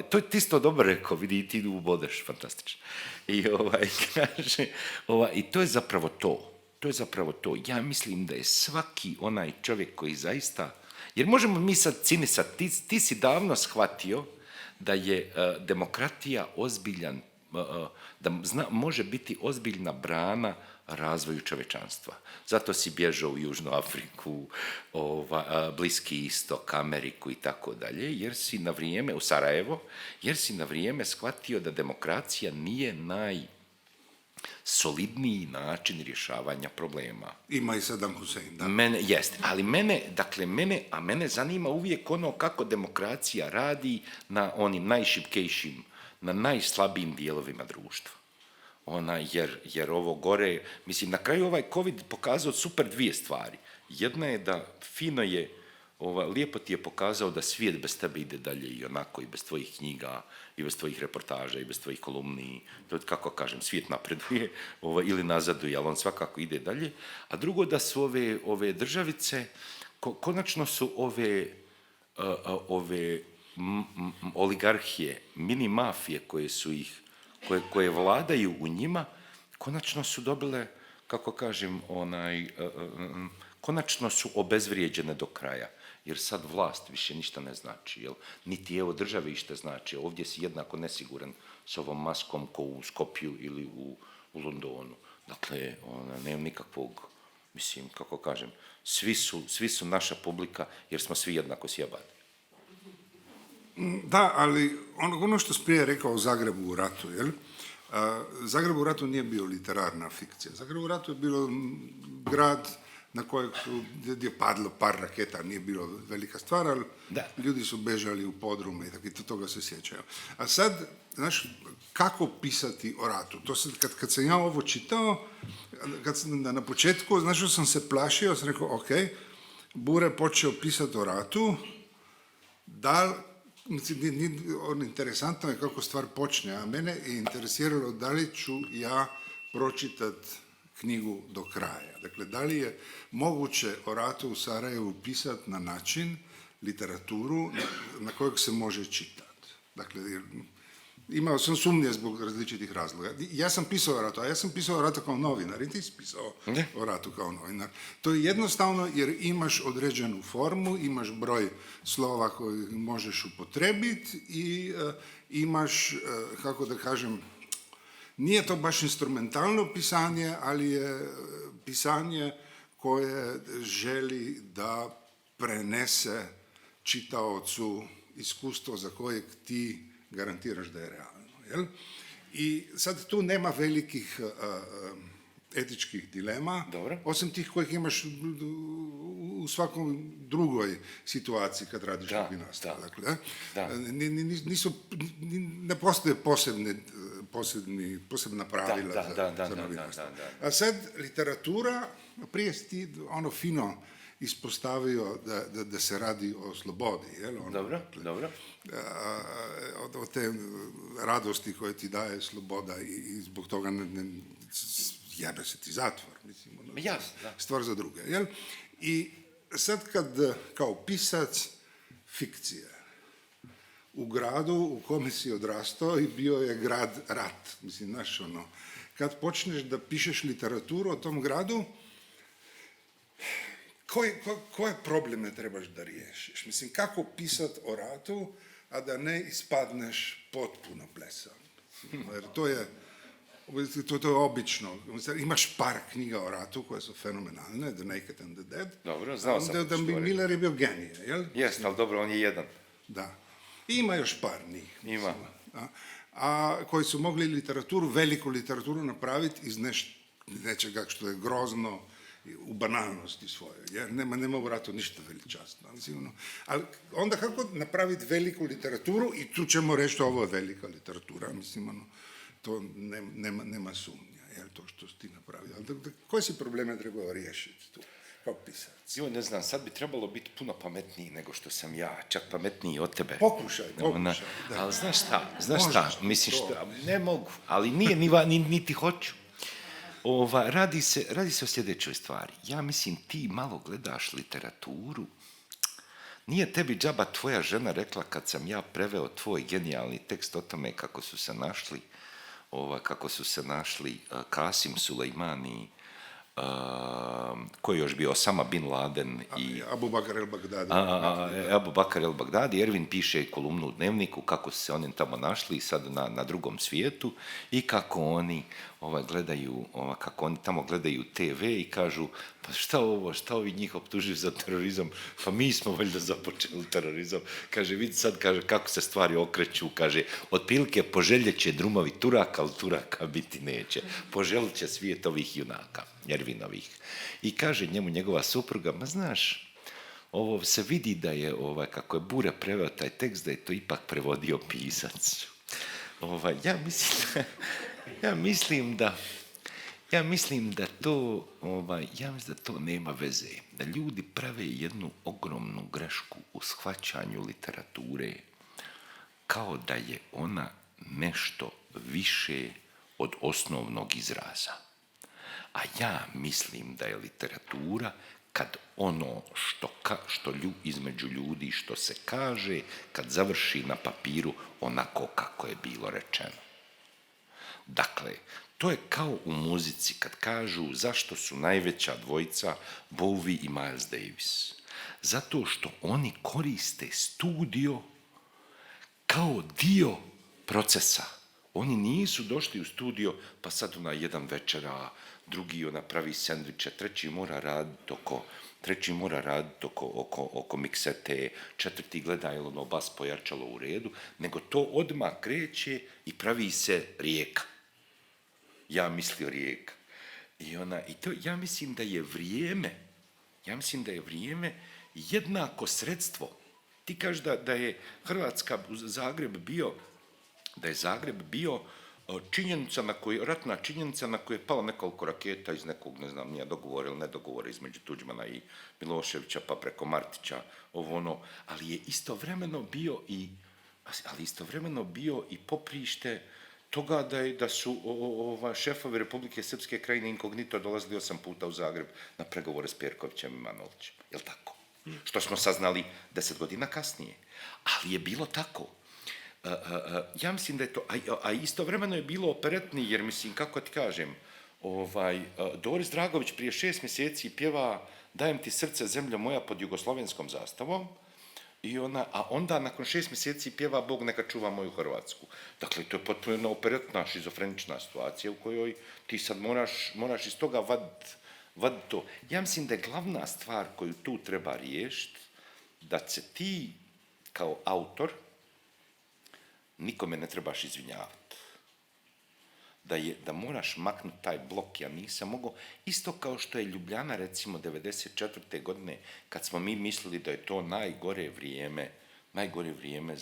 to je isto dobro rekao, vidi ti u bodeš, fantastično. Kaže, i to je zapravo to. Ja mislim da je svaki onaj čovjek koji zaista, jer možemo mi sad cinisati, ti si davno shvatio da je demokratija ozbiljan, da može biti ozbiljna brana razvoju čovečanstva. Zato si bježao u Južnu Afriku, Bliski istok, Ameriku i tako dalje, jer si na vrijeme, u Sarajevo, jer si na vrijeme shvatio da demokracija nije najsolidniji način rješavanja problema. Ima i Saddam Hussein, da. Mene zanima uvijek kako demokracija radi na onim najšipkejšim, na najslabijim dijelovima društva. Jer ovo gore, mislim, na kraju ovaj COVID pokazao super 2 stvari. Jedna je da fino je, lijepo ti je pokazao da svijet bez tebe ide dalje i onako, i bez tvojih knjiga, i bez tvojih reportaža, i bez tvojih kolumni. To je, kako kažem, svijet napreduje ili nazaduje, ali on svakako ide dalje. A drugo, da su ove državice, konačno su ove oligarhije, mini mafije koje vladaju u njima, konačno su dobile, kako kažem, konačno su obezvrijeđene do kraja. Jer sad vlast više ništa ne znači. Jel? Niti evo države išta znači. Ovdje si jednako nesiguran s ovom maskom ko u Skopju ili u Londonu. Dakle, nema nikakvog, mislim, kako kažem, svi su naša publika jer smo svi jednako sjebani. Da, ali ono što si prije rekao o Zagrebu u ratu, jel? Zagreb u ratu nije bio literarna fikcija. Zagreb u ratu je bilo grad na kojeg je padlo par raketa, nije bilo velika stvar, ali ljudi su bežali u podrume i tako, i toga se sjećaju. A sad, znaš, kako pisati o ratu? To sad, kad sam ja ovo čitao, kad sam na početku, znaš što sam se plašio, sam rekao, ok, Bure počeo pisati o ratu, interesantno je kako stvar počne, a mene je interesiralo da li ću ja pročitati knjigu do kraja. Dakle, da li je moguće o ratu u Sarajevu pisati na način, literaturu na kojeg se može čitati. Dakle, imao sam sumnje zbog različitih razloga. Ja sam pisao o ratu, a ja sam pisao o ratu kao novinar i ti si pisao o ratu kao novinar. To je jednostavno jer imaš određenu formu, imaš broj slova koji možeš upotrebiti i imaš, kako da kažem, nije to baš instrumentalno pisanje, ali je pisanje koje želi da prenese čitaocu iskustvo za kojeg ti garantiraš da je realno. Jel? I sad tu nema velikih etičkih dilema, Dobro. osim tih kojih imaš u svakom drugoj situaciji kad radiš novinarstvo. Dakle, ne postoje posebna pravila za novinarstvo. A sad literatura, prije si ti ono fino ispostavio da se radi o slobodi. Jel? Dobro. Od te radosti koje ti daje sloboda i zbog toga jebe se ti zatvor. Mislim, stvar za druge. Jel? I sad kad kao pisac fikcije u gradu u kome si odrastao i bio je grad rat. Mislim, znaš, ono, kad počneš da pišeš literaturu o tom gradu, koje probleme trebaš da riješiš? Mislim, kako pisati o ratu, a da ne ispadneš potpuno blesav? Jer to je obično. Imaš par knjiga o ratu koje su fenomenalne, The Naked and the Dead. Dobro, znao sam. Da Miller je bio genije, jel? Jest, ali dobro, on je jedan. Da. I ima još par njih. Ima. A koji su mogli literaturu, veliku literaturu napraviti iz nečega što je grozno u banalnosti svojoj, jer nema u ratu ništa veličastno. Ali onda kako napraviti veliku literaturu i tu ćemo reći ovo je velika literatura, to nema sumnja, jel, to što si ti napravio. Ali koje si probleme trebao riješiti tu, kao pisac? Jo, ne znam, sad bi trebalo biti puno pametniji nego što sam ja, čak pametniji od tebe. Pokušaj. Ali znaš šta, misliš, ne mogu, ali nije niti hoću. Radi se o sljedećoj stvari. Ja mislim, ti malo gledaš literaturu. Nije tebi džaba tvoja žena rekla kad sam ja preveo tvoj genijalni tekst o tome kako su se našli Kasim Sulejmani, koji je još bio Osama bin Laden i Abu Bakr el-Baghdadi. Abu Bakr el-Baghdadi. Ervin piše kolumnu u Dnevniku kako su se oni tamo našli sad na drugom svijetu i kako oni kako oni tamo gledaju TV i kažu pa šta ovi njih optužuju za terorizam, pa mi smo valjda započeli terorizam. Kaže, vidi sad, kaže, kako se stvari okreću, kaže, otprilike poželjet će drumovi Turaka, ali Turaka biti neće. Poželit će svijet ovih junaka, Ervinovih. I kaže njemu njegova supruga, ma znaš, ovo se vidi da je, kako je Bure preveo taj tekst, da je to ipak prevodio pisac. Ja mislim da to nema veze. Da ljudi prave jednu ogromnu grešku u shvaćanju literature kao da je ona nešto više od osnovnog izraza. A ja mislim da je literatura kad ono što između ljudi što se kaže, kad završi na papiru onako kako je bilo rečeno. Dakle, to je kao u muzici kad kažu zašto su najveća dvojica Bowie i Miles Davis. Zato što oni koriste studio kao dio procesa. Oni nisu došli u studio pa sad jedan večera, drugi pravi sendviče, treći mora raditi oko miksete, četvrti gleda je bas pojačalo u redu, nego to odmah kreće i pravi se rijeka. Ja mislio rijeka. Ja mislim da je vrijeme jednako sredstvo. Ti kažeš da je Zagreb bio ratna činjenica na koju je palo nekoliko raketa iz nekog, ne znam, nije dogovor ili nedogovor između Tuđmana i Miloševića pa preko Martića, ali je istovremeno bio i poprište toga da su šefovi Republike Srpske krajine inkognito dolazili 8 puta u Zagreb na pregovore s Perkovićem i Manolićem. Jel' tako? Što smo saznali 10 godina kasnije. Ali je bilo tako. Ja mislim da je to, a istovremeno je bilo operetni, jer mislim, kako ti kažem, Doris Dragović prije 6 mjeseci pjeva Dajem ti srce, zemljo moja pod jugoslovenskom zastavom, a onda nakon 6 mjeseci pjeva Bog neka čuva moju Hrvatsku. Dakle, to je potpuno operetna, šizofrenična situacija u kojoj ti sad moraš iz toga vaditi to. Ja mislim da je glavna stvar koju tu treba riješiti, da se ti kao autor nikome ne trebaš izvinjavati. Da moraš maknuti taj blok. Ja nisam mogao, isto kao što je Ljubljana recimo 94. godine, kad smo mi mislili da je to najgore vrijeme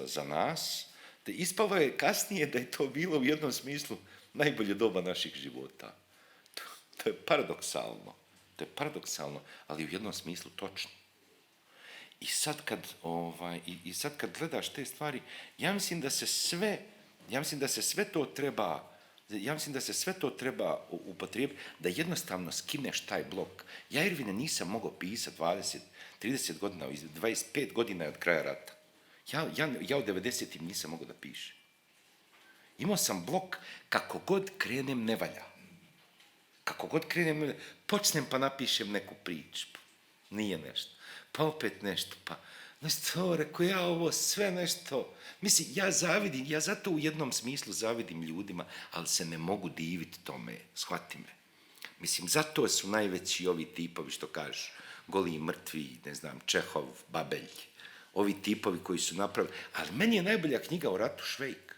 za nas, da ispalo je kasnije da je to bilo u jednom smislu najbolje doba naših života. To je paradoksalno, ali u jednom smislu točno. I sad kad gledaš te stvari, ja mislim da se sve to treba upotrijebiti, da jednostavno skineš taj blok. Ja Irvine nisam mogao pisati 20, 30 godina, 25 godina od kraja rata. Ja u 90-im nisam mogao da pišem. Imao sam blok, kako god krenem ne valja. Počnem pa napišem neku priču. Nije nešto. Pa opet nešto, pa nešto, rekao ja ovo sve nešto. Mislim, ja zato u jednom smislu zavidim ljudima, ali se ne mogu diviti tome, shvati me. Mislim, zato su najveći ovi tipovi, što kažu, Goli i mrtvi, ne znam, Čehov, Babelj, ovi tipovi koji su napravili, ali meni je najbolja knjiga o ratu Švejk.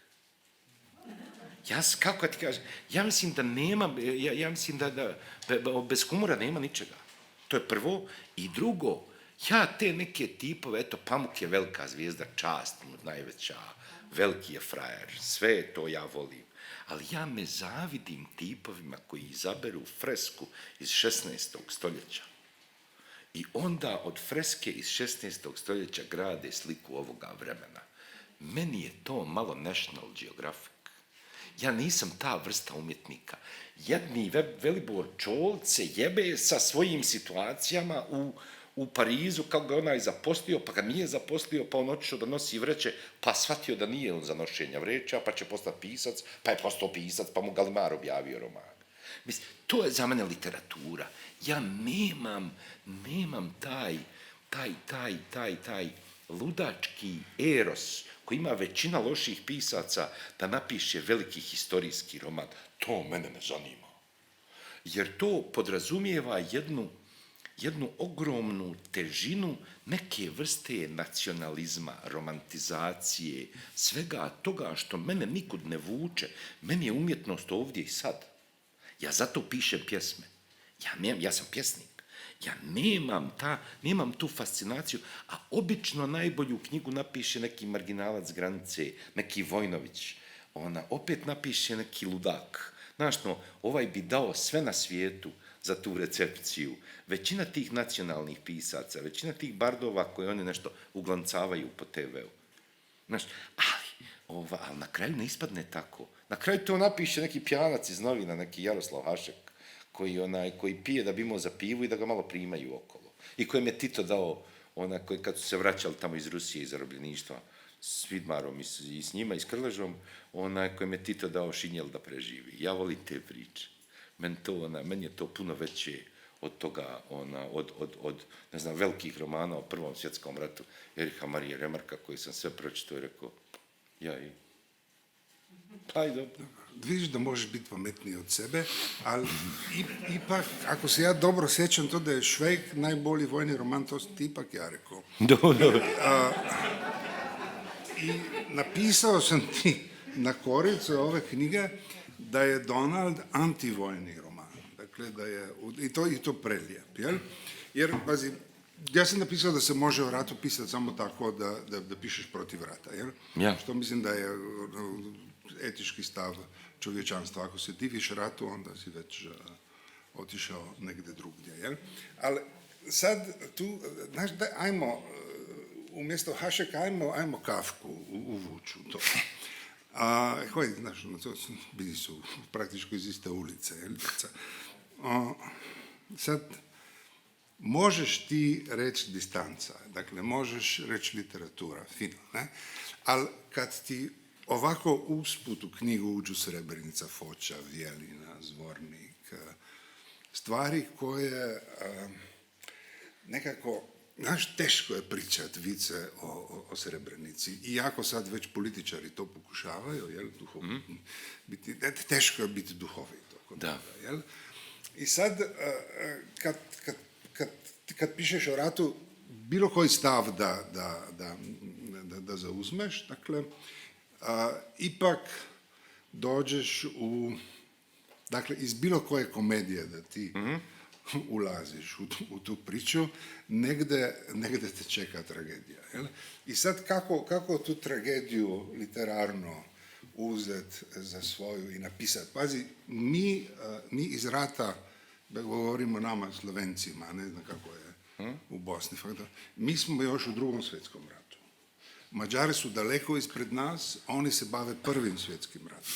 Kako ti kažem, ja mislim da bez humora nema ničega. To je prvo. I drugo, ja te neke tipove, eto, Pamuk je velika zvijezda, čast mu najveća, veliki je frajer, sve to ja volim. Ali ja ne zavidim tipovima koji izaberu fresku iz 16. stoljeća. I onda od freske iz 16. stoljeća grade sliku ovoga vremena. Meni je to malo National Geographic. Ja nisam ta vrsta umjetnika. Jedni Velibor Čolić se jebe sa svojim situacijama u Parizu, kako ga onaj zaposlio, pa ga nije zaposlio, pa on otišao da nosi vreće, pa shvatio da nije on za nošenja vreća, pa će postati pisac, pa je postao pisac, pa mu Gallimard objavio roman. Mislim, to je za mene literatura. Ja nemam taj ludački eros koji ima većina loših pisaca da napiše veliki historijski roman. To mene ne zanima. Jer to podrazumijeva jednu ogromnu težinu neke vrste nacionalizma, romantizacije, svega toga što mene nikud ne vuče. Meni je umjetnost ovdje i sad. Ja zato pišem pjesme. Ja sam pjesnik. Ja nemam tu fascinaciju, a obično najbolju knjigu napiše neki marginalac granice, neki Vojnović. Ona opet napiše neki ludak. Znaš, ovaj bi dao sve na svijetu za tu recepciju. Većina tih nacionalnih pisaca, većina tih bardova koje oni nešto uglancavaju po TV-u. Znaš, ali na kraju ne ispadne tako. Na kraju to napiše neki pjanac iz novina, neki Jaroslav Hašek, koji pije da bi imao za pivu i da ga malo primaju okolo. I kojem je Tito dao, koji kad su se vraćali tamo iz Rusije, iz zarobljeništva, s Vidmarom i s njima, i s Krležom, kojem je Tito dao šinjel da preživi. Ja volim te priče. Meni je to puno veće od toga, od ne znam, velikih romana o Prvom svjetskom ratu, Ericha Marije Remarka, koji sam sve pročitao i rekao, pa i dobro. Vidiš da možeš biti pametniji od sebe, ali ipak, ako se ja dobro sjećam to da je Švejk najbolji vojni roman, to si ti ipak ja rekao. Dobro. I napisao sam ti na koricu ove knjige da je Donald antivojni roman. Dakle, da je, i to prelijep, jel? Jer, pazi, ja sam napisao da se može o ratu pisati samo tako da pišeš protiv rata, jel? Ja. Što mislim da je etički stav čovječanstva. Ako se diviš ratu, onda si već otišao negdje drugdje, jel? Ali sad tu, znaš, ajmo, umjesto Hašeka, ajmo Kafku uvući u to. Koji, znaš, bili su praktički iz iste ulice. Sad, možeš ti reći distanca, dakle, možeš reći literatura, fino, ne? Ali kad ti ovako usput u knjigu uđu Srebrenica, Foča, Vjelina, Zvornik, stvari koje nekako, znaš, teško je pričat vice o Srebrenici, iako sad već političari to pokušavaju, jel, teško je biti duhovito kod toga, jel? I sad, kad pišeš o ratu, bilo koji stav da zauzmeš, dakle, ipak dođeš dakle, iz bilo koje komedije da ti ulaziš u tu priču, negde te čeka tragedija. Jel? I sad kako tu tragediju literarno uzet za svoju i napisati? Pazi, mi iz rata, da govorimo nama Slovencima, ne znam kako je u Bosni, mi smo još u Drugom svjetskom ratu. Mađari su daleko ispred nas, a oni se bave Prvim svjetskim ratom.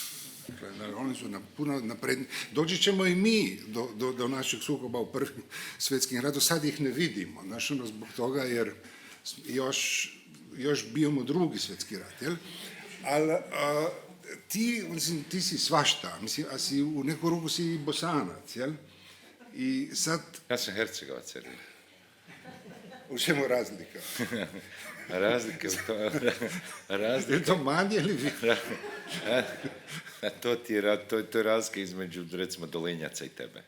Dakle, oni su puno napredni. Doći ćemo i mi do našeg sukoba u Prvim svjetskim ratu, sad ih ne vidimo, znaš, zbog toga jer još bijemo Drugi svjetski rat, jel? Ali ti si svašta, mislim, a si u neku ruku si i Bosanac, jel? I sad... Ja sam Hercegovac, jer... U čemu razlika? Razlika u to... Je to manje ili više? To je razlika između, recimo, Dolenjaca i tebe.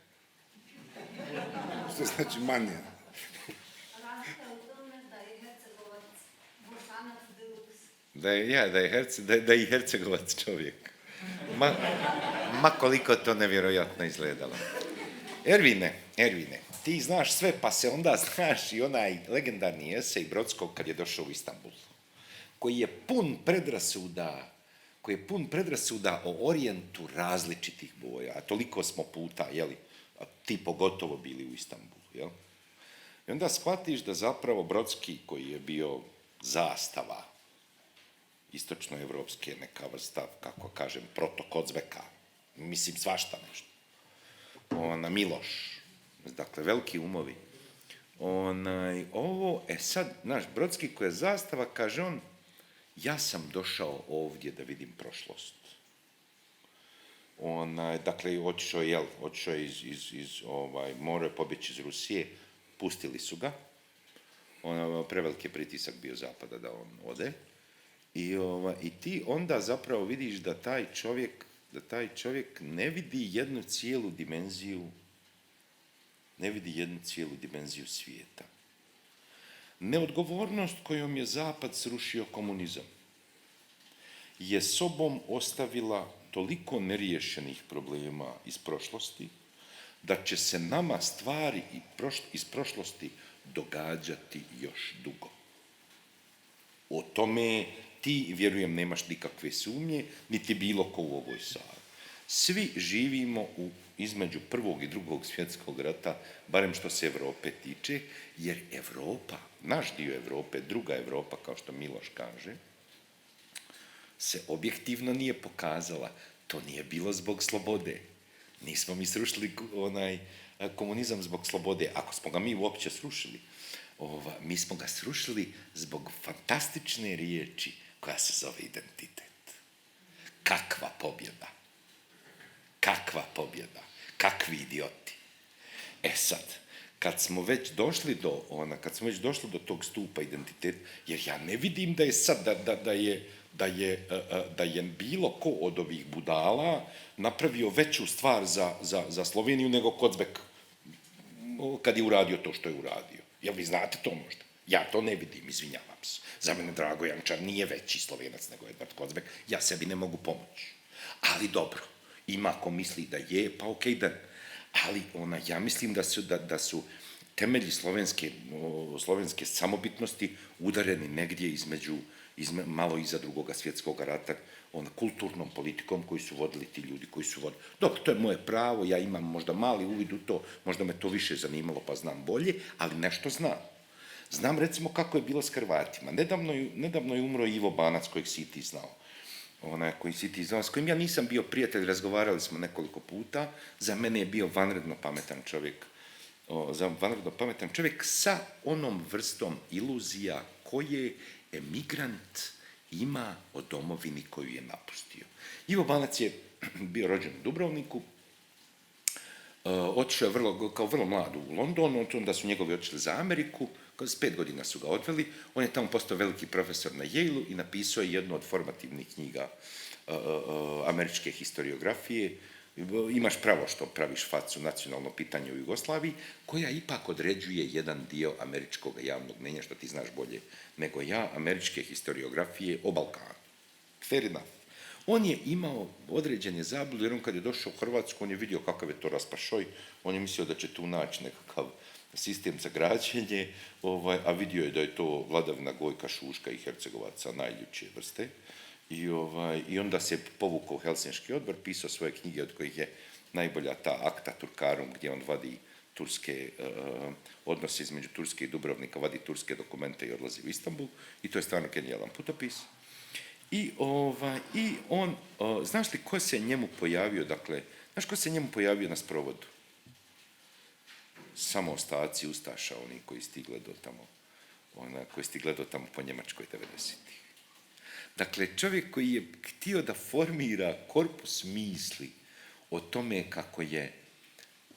Što znači manje? Razlika u tome da je Hercegovac Bosanac deluxe. Da je i Hercegovac čovjek. Ma koliko to nevjerojatno izgledalo. Ervine, ti znaš sve, pa se onda znaš i onaj legendarni esej Brodskog kad je došao u Istanbul, koji je pun predrasuda o orijentu različitih boja, a toliko smo puta, jeli, a ti pogotovo bili u Istanbulu, jel? I onda shvatiš da zapravo Brodski, koji je bio zastava istočnoevropske neka vrsta, kako kažem, protokodzveka, mislim svašta nešto, Miloš, dakle, veliki umovi. Sad, naš Brodski koji je zastava, kaže on, ja sam došao ovdje da vidim prošlost. Dakle, otišao je morao je pobjeći iz Rusije, pustili su ga, preveliki je pritisak bio Zapada da on ode, i ti onda zapravo vidiš da taj čovjek ne vidi jednu cijelu dimenziju svijeta. Neodgovornost kojom je Zapad srušio komunizam je sobom ostavila toliko neriješenih problema iz prošlosti, da će se nama stvari iz prošlosti događati još dugo. O tome ti, vjerujem, nemaš nikakve sumnje, niti bilo ko u ovoj sali. Svi živimo između Prvog i Drugog svjetskog rata, barem što se Evrope tiče, jer Evropa, naš dio Evrope, druga Evropa, kao što Miloš kaže, se objektivno nije pokazala. To nije bilo zbog slobode. Nismo mi srušili komunizam zbog slobode, ako smo ga mi uopće srušili. Mi smo ga srušili zbog fantastične riječi koja se zove identitet. Kakva pobjeda! Kakva pobjeda! Kakvi idioti! Sad, kad smo već došli do tog stupa identiteta, jer ja ne vidim da je sad, da je bilo ko od ovih budala napravio veću stvar za Sloveniju nego Kozbek kad je uradio to što je uradio. Jel vi znate to možda? Ja to ne vidim, izvinjavam se. Za mene Drago Jančar nije veći Slovenac nego Edvard Kozbek, ja sebi ne mogu pomoći. Ali dobro, ima ko misli da je, pa okej, da. Ali ja mislim da su temelji slovenske samobitnosti udareni negdje malo iza Drugoga svjetskog rata, kulturnom politikom koju su vodili ti ljudi koji su vodili. Dobro, to je moje pravo, ja imam možda mali uvid u to, možda me to više zanimalo pa znam bolje, ali nešto znam. Znam recimo kako je bilo s Hrvatima. Nedavno je umro Ivo Banac, kojeg si i ti znao. koji si ti zvao, s kojim ja nisam bio prijatelj, razgovarali smo nekoliko puta, za mene je bio vanredno pametan čovjek. Vanredno pametan čovjek sa onom vrstom iluzija koje emigrant ima o domovini koju je napustio. Ivo Banac je bio rođen u Dubrovniku, otišao je kao vrlo mlad u London, onda su njegovi otišli za Ameriku, s 5 godina su ga odveli, on je tamo postao veliki profesor na Yale-u i napisao je jednu od formativnih knjiga američke historiografije. Imaš pravo što praviš facu, nacionalno pitanje u Jugoslaviji, koja ipak određuje jedan dio američkog javnog mnjenja, što ti znaš bolje nego ja, američke historiografije o Balkanu. Fair enough. On je imao određene zablude, jer on kad je došao u Hrvatsku, on je vidio kakav je to raspašoj, on je mislio da će tu naći nekakav sistem za građenje, a vidio je da je to vladavina Gojka, Šuška i Hercegovaca najljučije vrste. I onda se povukao u Helsinški odbor, pisao svoje knjige, od kojih je najbolja ta Acta Turcarum, gdje on vadi turske odnose između Turske i Dubrovnika, vadi turske dokumente i odlazi u Istanbul. I to je stvarno genijalan putopis. I on, znaš li ko se njemu pojavio, znaš ko se njemu pojavio na sprovodu? Samo ostaci ustaša, oni koji stigle do tamo po Njemačkoj 90-ih. Dakle, čovjek koji je htio da formira korpus misli o tome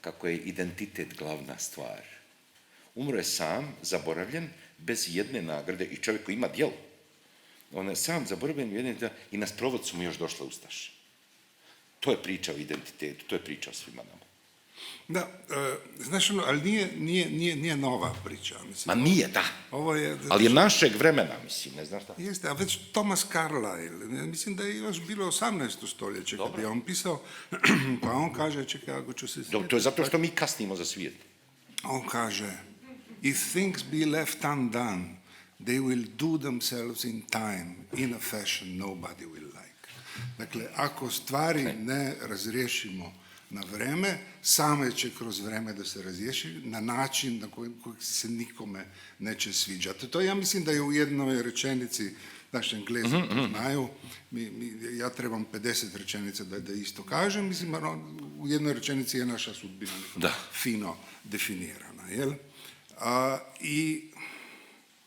kako je identitet glavna stvar. Umro je sam, zaboravljen, bez jedne nagrade i čovjek koji ima djelo. On je sam zaboravljen i na sprovod su mu još došle ustaše. To je priča o identitetu, to je priča o svima nama. Da, znaš ali nije nova priča. Ma nije, da. Ali je našeg vremena, mislim, ne znaš šta. Jeste, a već Thomas Carlyle, mislim da je još bilo 18. stoljeće kad je on pisao, pa on kaže, čekaj, ako ću se sjetiti. To je zato što mi kasnimo za svijet. On kaže, if things be left undone, they will do themselves in time, in a fashion nobody will like. Dakle, ako stvari ne razriješimo na vreme, same će kroz vreme da se razriješi na način na koji se nikome neće sviđati. To ja mislim da je u jednoj rečenici, naši Englezi to znaju, ja trebam 50 rečenica da isto kažem, mislim, u jednoj rečenici je naša sudbina fino definirana. Jel? I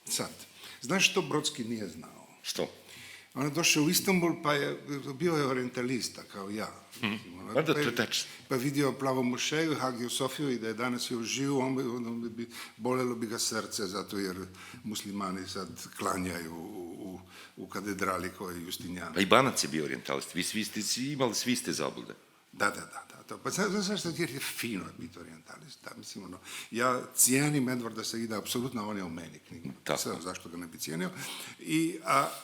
sad, znaš što Brodski nije znao? Što? On je došao u Istanbul, pa bio je orientalista, kao ja. Pa je vidio Plavu mošeju, Hagiju Sofiju i da je danas još živ, bolelo bi ga srce, zato jer muslimani sad klanjaju u katedrali koja je Justinijana. A i Banac je bio orientalist, imali svi ste zablude. Da. Pa znaš što je fino biti orientalista. Mislim, ja cijenim Edvarda Saida, apsolutno on je u meni knjigu. Zašto ga ne bi cijenio.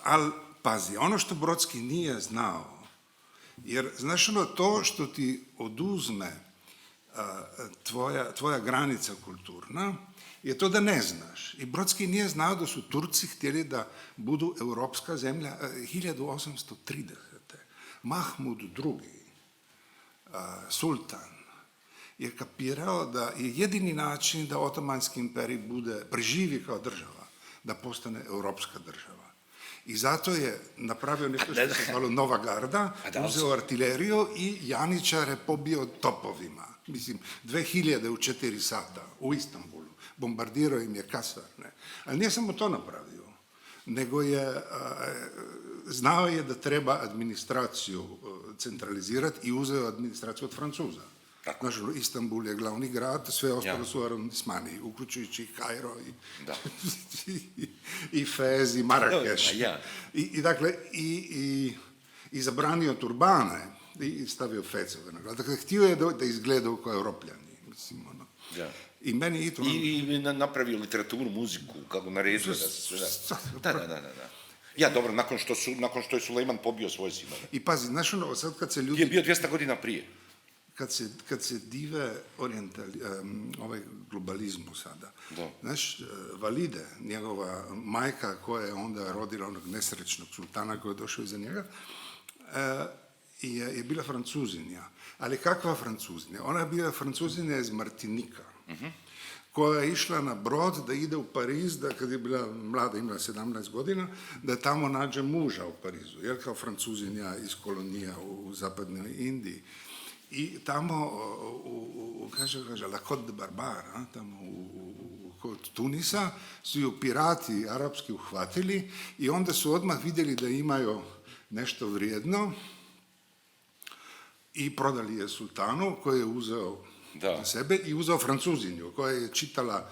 Ali, pazi, ono što Brodski nije znao, jer, znaš to što ti oduzme tvoja granica kulturna, je to da ne znaš. I Brodski nije znao da su Turci htjeli da budu europska zemlja 1830. Mahmud II, sultan, je kapirao da je jedini način da Otomanski imperij preživi kao država, da postane europska država. I zato je napravio nešto što se zvalo Nova garda, uzeo artileriju i Janičare pobio topovima. Mislim, 2000 u 4 sata u Istanbulu. Bombardirao im je kasarne. Ali nije samo to napravio, nego znao je da treba administraciju centralizirati i uzeo administraciju od Francuza. Znaš, Istanbul je glavni grad, sve ostalo su arondismani, uključujući i Kairo i Fez i Marakeš. I zabranio turbane i stavio fecove na glavu. Dakle, htio je da izgledao kao Europljani. I meni i napravio literaturu, muziku, kako naredio da se sve. Da. Ja, dobro, nakon što je Sulejman pobio svoje sinove. I pazi, znaš sad kad se ljudi... Je bio 200 godina prije. Kad se dive globalizmu sada, znaš, Valide, njegova majka koja je onda rodila onog nesrećnog sultana koji je došao iza njega, je bila Francuzinja. Ali kakva Francuzinja? Ona je bila Francuzinja iz Martinika, koja je išla na brod da ide u Pariz, da kad je bila mlada, imala 17 godina, da tamo nađe muža u Parizu, jer kao Francuzinja iz kolonija u zapadnoj Indiji. I tamo, kaže, La Côte de Barbara, tamo kod Tunisa, su ju pirati arapski uhvatili i onda su odmah vidjeli da imaju nešto vrijedno i prodali je sultanu koji je uzeo na sebe i uzeo Francuzinju koja je čitala,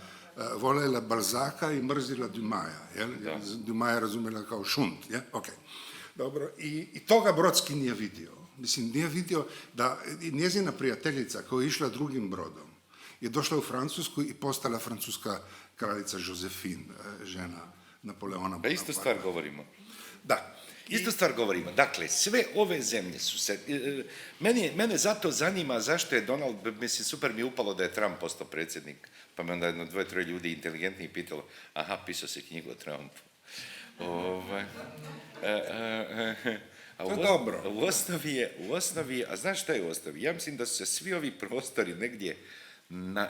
voljela Balzaka i mrzila Dumaja. Dumaja razumjela kao šunt. Okay. Dobro. I toga Brodski nije vidio. Mislim, nije vidio da njezina prijateljica koja je išla drugim brodom je došla u Francusku i postala francuska kraljica Josephine, žena Napoleona. Da isto stvar govorimo. Da. Isto stvar govorimo. Dakle, sve ove zemlje su se... Mene zato zanima zašto je Donald, mislim, super mi je upalo da je Trump postao predsjednik, pa me onda jedno 2-3 ljudi inteligentniji pitalo, aha, pisao se knjigu o Trumpu. Dobro. U osnovi, a znaš šta je u osnovi? Ja mislim da su se svi ovi prostori negdje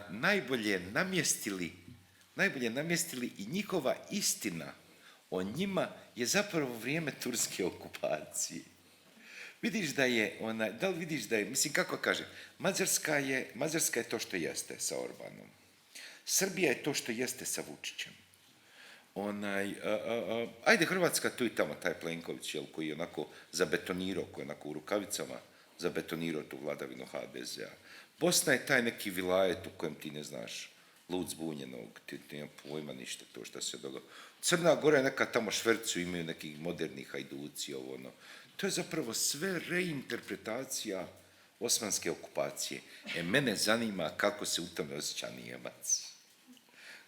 najbolje namjestili i njihova istina o njima je zapravo vrijeme turske okupacije. Vidiš da je, mislim kako kaže, Mađarska je to što jeste sa Orbanom. Srbija je to što jeste sa Vučićem. Ajde Hrvatska tu i tamo, taj Plenković, koji je onako zabetonirao, koji je onako u rukavicama zabetonirao tu vladavinu HDZ-a. Bosna je taj neki vilajet u kojem ti ne znaš, lud zbunjenog, ti nema pojma ništa to što se događa. Crna Gora je neka tamo švercu, imaju nekih modernih hajduci, To je zapravo sve reinterpretacija osmanske okupacije. Mene zanima kako se u tome osjeća Nijemac.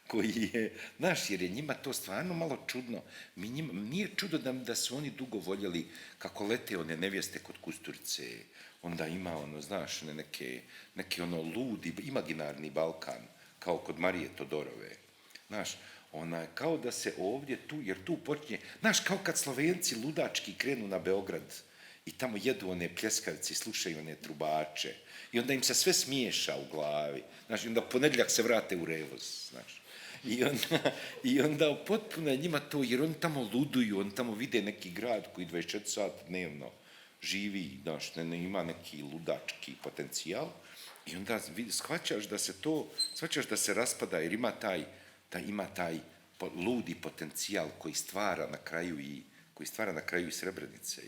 Koji je, znaš, jer je njima to stvarno malo čudno. Nije čudo da su oni dugo voljeli kako lete one nevjeste kod Kusturice, onda ima znaš, neki ludi, imaginarni Balkan, kao kod Marije Todorove. Znaš, kao da se ovdje tu, jer tu počinje, znaš, kao kad Slovenci ludački krenu na Beograd i tamo jedu one pljeskavice i slušaju one trubače i onda im se sve smiješa u glavi, znaš, i onda ponedjeljak se vrate u Revoz, znaš. I onda potpuno je njima to, jer oni tamo luduju, oni tamo vide neki grad koji 24 sata dnevno živi, znaš, ima neki ludački potencijal i onda shvaćaš da se raspada jer ima taj ludi potencijal koji stvara na kraju i Srebrenice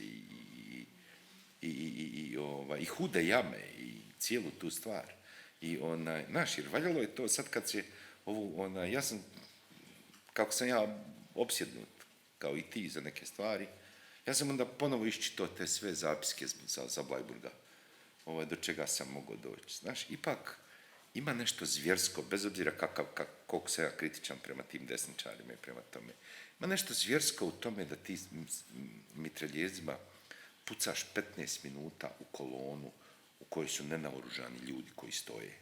i Hude jame i cijelu tu stvar. I znaš, jer valjalo je to sad kad se ja sam, kako sam ja opsjednut, kao i ti za neke stvari, ja sam onda ponovo iščitao te sve zapiske za Blajburga, do čega sam mogao doći. Znaš, ipak ima nešto zvjersko, bez obzira koliko sam ja kritičan prema tim desničarima i prema tome, ima nešto zvjersko u tome da ti mitraljezima pucaš 15 minuta u kolonu u kojoj su nenaoružani ljudi koji stoje.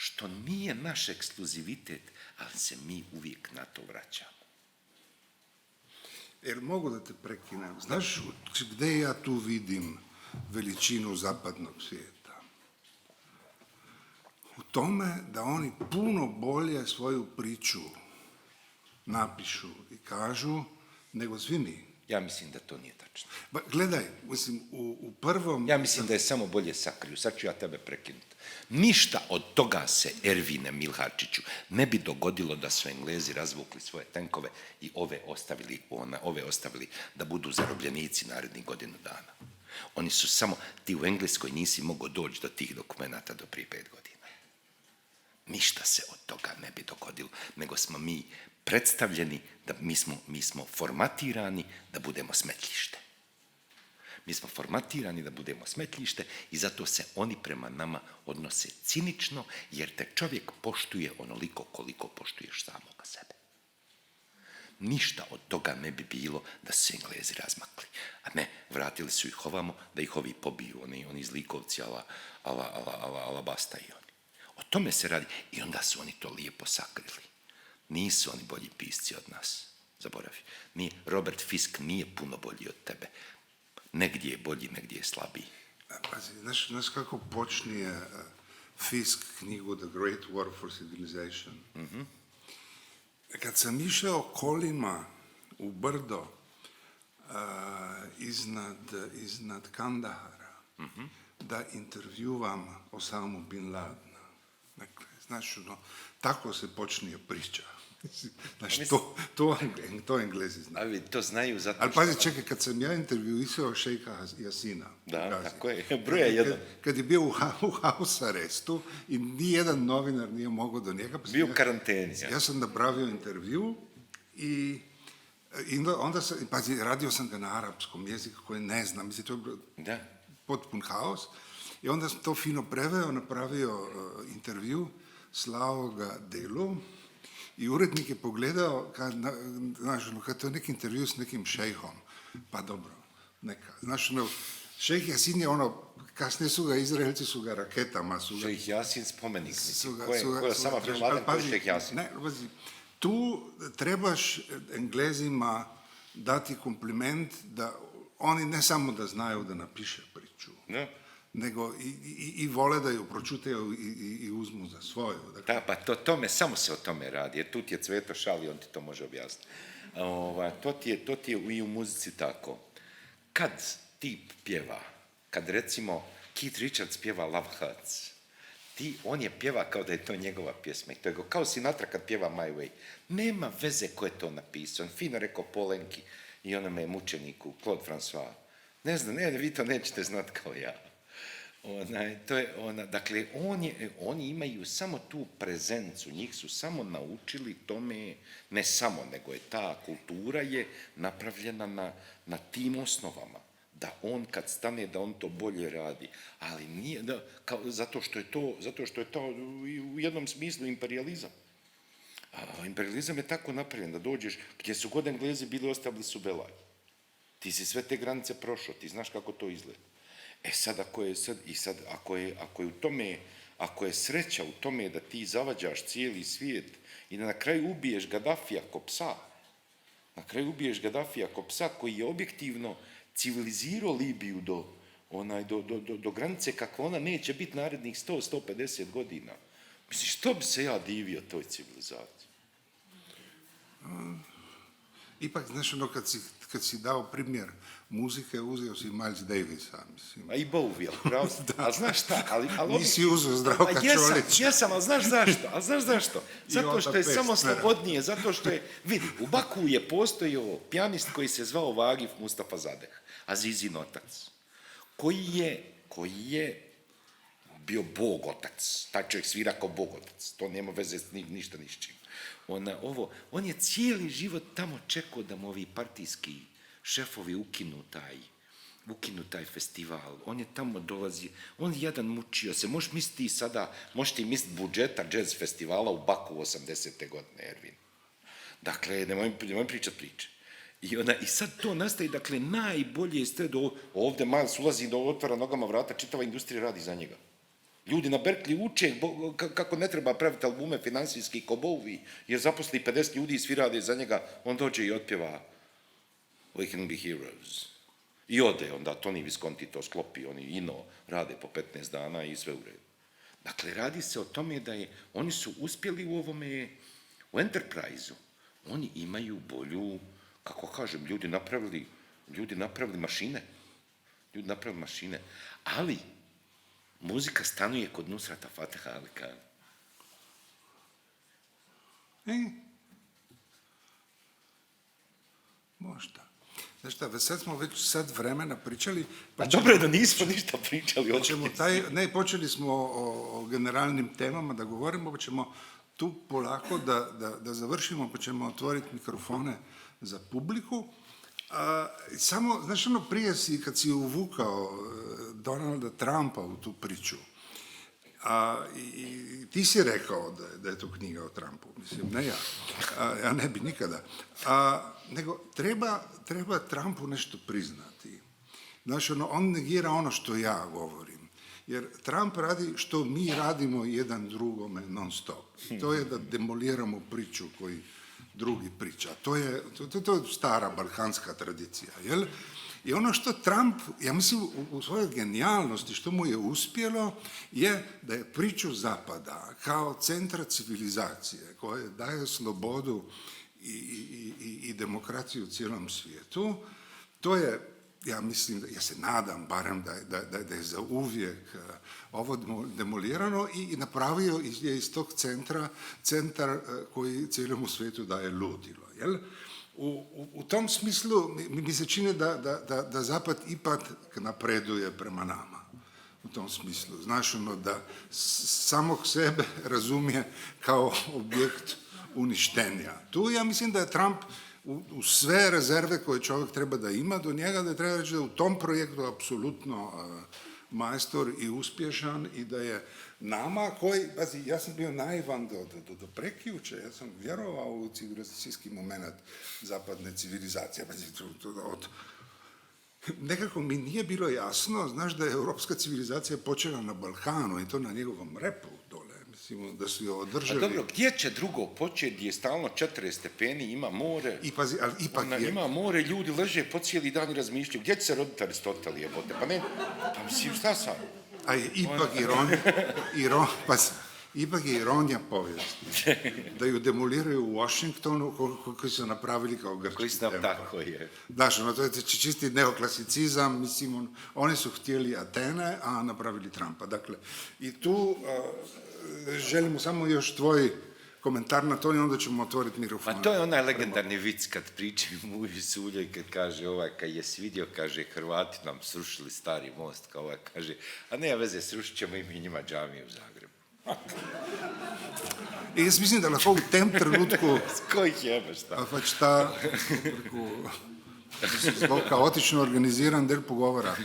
Što nije naš ekskluzivitet, ali se mi uvijek na to vraćamo. Jer mogu da te prekinem? Znaš gdje ja tu vidim veličinu zapadnog svijeta? U tome da oni puno bolje svoju priču napišu i kažu nego svi mi. Ja mislim da to nije tačno. Gledaj, mislim, u prvom... Ja mislim da je samo bolje sakriju. Sad ću ja tebe prekinuti. Ništa od toga se, Ervine Milharčiću, ne bi dogodilo da su Englezi razvukli svoje tenkove i ove ostavili da budu zarobljenici narednih godinu dana. Oni su samo, ti u Engleskoj nisi mogao doći do tih dokumenata do prije 5 godina. Ništa se od toga ne bi dogodilo, nego smo mi predstavljeni da mi smo formatirani da budemo smetljište. Mi smo formatirani da budemo smetljište i zato se oni prema nama odnose cinično, jer te čovjek poštuje onoliko koliko poštuješ samoga sebe. Ništa od toga ne bi bilo da su se Englezi razmakli. A ne, vratili su ih ovamo da ih ovi pobiju, oni zlikovci ala Basta i oni. O tome se radi i onda su oni to lijepo sakrili. Nisu oni bolji pisci od nas, zaboravi. Robert Fisk nije puno bolji od tebe. Negdje je bolji, negdje je slabiji. Pazi, znaš kako počinje Fisk knjigu The Great War for Civilization. Kad sam išao kolima u brdo iznad Kandahara da intervjuvam Osamu Bin Ladena. Dakle, znaš, tako se počinje priča. Znaš, to Englezi znaju. Ali to znaju zato Ali što... pazi, čekaj, kad sam ja intervjuisao šejka Jasina, Da, tako je, broja jedan. kad je bio u house arestu i nijedan novinar nije mogao do njega. Bio u karanteni. Ja sam napravio intervju i onda sam, pazi, radio sam ga na arapskom jeziku koji ne znam, mislim, to je bio potpun haos. I onda sam to fino preveo, napravio intervju, slao ga Delu i urednik je pogledao, kad to je neki intervju s nekim šejhom, pa dobro, neka. Znaš, šejh Jasin je kasnije su ga Izraelci su ga raketama. Šejh Jasin spomenik, ko je sama Bin Laden, ko je šejh Jasin? Ne, pazi, tu trebaš Englezima dati kompliment da oni ne samo da znaju da napiše priču, nego i vole da ju pročutaju i uzmu za svoju. Dakle. Da, pa samo se o tome radi, jer tu ti je Cveto Šali, on ti to može objasniti. To ti je i u muzici tako. Kad tip pjeva, kad recimo Keith Richards pjeva Love Hurts, on je pjeva kao da je to njegova pjesma. I to je kao Sinatra kad pjeva My Way. Nema veze ko je to napisao. On fino rekao Polenki i onome mučeniku, Claude François. Ne znam, vi to nećete znati kao ja. Dakle, oni imaju samo tu prezencu, njih su samo naučili tome, ne samo, nego je ta kultura je napravljena na tim osnovama. Da on kad stane, da on to bolje radi. Ali nije, zato što je to u jednom smislu imperializam. Imperializam je tako napravljen da dođeš, gdje su god Englezi bili, ostavili su Belaj. Ti si sve te granice prošao, ti znaš kako to izgleda. Ako je sreća u tome da ti zavađaš cijeli svijet i da na kraju ubiješ Gadafija ko psa, koji je objektivno civilizirao Libiju do granice kakva ona neće biti narednih 100-150 godina. Mislim, što bi se ja divio toj civilizaciji? Ipak, znaš, kad si dao primjer muzike, uzeo si Miles Davisa, mislim. A i Bowie, pravo si. A znaš šta? Nisi uzeo Zdravka Čolića. Jesam, ali znaš zašto? Zato što je samo slobodnije, zato što je... Vidi, u Baku je postojao pijanist koji se zvao Vagif Mustafa Zadeh, Azizin otac, koji je bio Bog otac. Taj čovjek svira kao Bog otac. To nema veze ništa ni s čim. On je cijeli život tamo čekao da mu ovi partijski šefovi ukinu taj festival. On je tamo dolazi, on jedan mučio se. Možeš misliti sada, možete misliti budžeta jazz festivala u Baku 80. godine, Ervin. Dakle, nemoj pričati priče. I sad to nastaje, dakle, najbolje ste ovdje Miles ulazi da otvara nogama vrata, čitava industrija radi za njega. Ljudi na Berkeley uče kako ne treba praviti albume finansijski ko Bowie, jer zaposli 50 ljudi i svi rade za njega, on dođe i otpjeva We Can Be Heroes. I ode, onda Tony Visconti to sklopi, oni ino rade po 15 dana i sve u redu. Dakle, radi se o tome da oni su uspjeli u Enterprise-u. Oni imaju bolju, kako kažem, ljudi napravili mašine. Ali muzika stanuje kod Nusrata Fateha Ali Kana. Možda. Znaš šta, sad smo već vremena pričali. Dobro je da nismo ništa pričali. Počeli smo o generalnim temama da govorimo, pa ćemo tu polako da završimo, pa ćemo otvoriti mikrofone za publiku. Samo, znaš, prije kad si uvukao Donalda Trumpa u tu priču, i ti si rekao da je to knjiga o Trumpu, mislim, ne ja, ja ne bi nikada, nego treba Trumpu nešto priznati. Znaš, on negira ono što ja govorim, jer Trump radi što mi radimo jedan drugome non stop. To je da demoliramo priču koji drugi priča. To je stara balkanska tradicija, jel? I ono što Trump, ja mislim u svojoj genijalnosti, što mu je uspjelo, je da je priču Zapada kao centra civilizacije koje daje slobodu i demokraciju u cijelom svijetu, to je, ja mislim, ja se nadam barem da je za uvijek ovo demolirano i napravio je iz tog centar koji cijelom svijetu daje ludilo. Jel? U tom smislu mi se čini da Zapad ipak napreduje prema nama. U tom smislu. Znaš, ono da samog sebe razumije kao objekt uništenja. Tu ja mislim da je Trump u sve rezerve koje čovjek treba da ima do njega, da treba reći da je u tom projektu apsolutno majstor i uspješan i da je nama koji, pazi, ja sam bio naivan do prekjuče, ja sam vjerovao u civilizacijski moment zapadne civilizacije, pazi, nekako mi nije bilo jasno, znaš da je europska civilizacija počela na Balkanu i to na njegovom repu dole, mislim da su je održali. A dobro, gdje će drugo početi gdje je stalno 4 stepeni, ima more, I pazi, ali ipak ima more, ljudi leže po cijeli dan i razmišljaju, gdje će se roditi Aristotel jebote, pa ne, pa mislim šta sam? A je ipak ipak je ironija povijesti. Da ju demoliraju u Washingtonu koji su napravili kao grčki Koji su nam templar. tako je. Znaš, ono, to je čisti neoklasicizam, mislim, oni su htjeli Atene, a napravili Trumpa. Dakle, i tu želimo samo još tvoj komentar na to i onda ćemo otvoriti mikrofon. Ma to je onaj legendarni vic kad pričaju Muji Sulje, kad kaže kad je svidio, kaže Hrvati nam srušili stari most, kao kaže, a ne veze, srušit ćemo i mi njima džamiju u Zagrebu. I jaz mislim, da lahko v tem trenutku S kojih jebeš tam? pač ta zelo kaotično organiziran del pogovora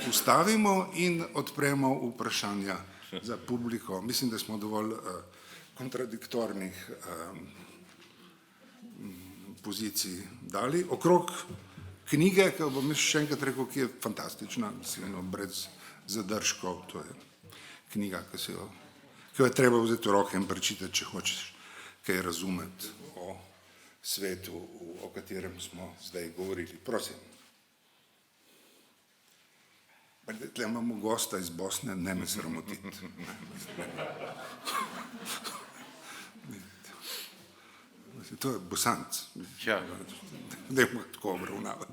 ustavimo in odpremo vprašanja za publiko. Mislim, da smo dovolj kontradiktornih pozicij dali. Okrog knjige, ki bom jaz še enkrat rekel, ki je fantastična, mislim, brez zadržkov, to je knjiga, ki jo je treba vzeti v roke in prečitati, če hočeš kaj razumeti o svetu, o katerem smo zdaj govorili. Prosim. Tle imamo gosta iz Bosne, ne me sramotiti. To je Bosanc. Ja. Dajmo tako obravnavati.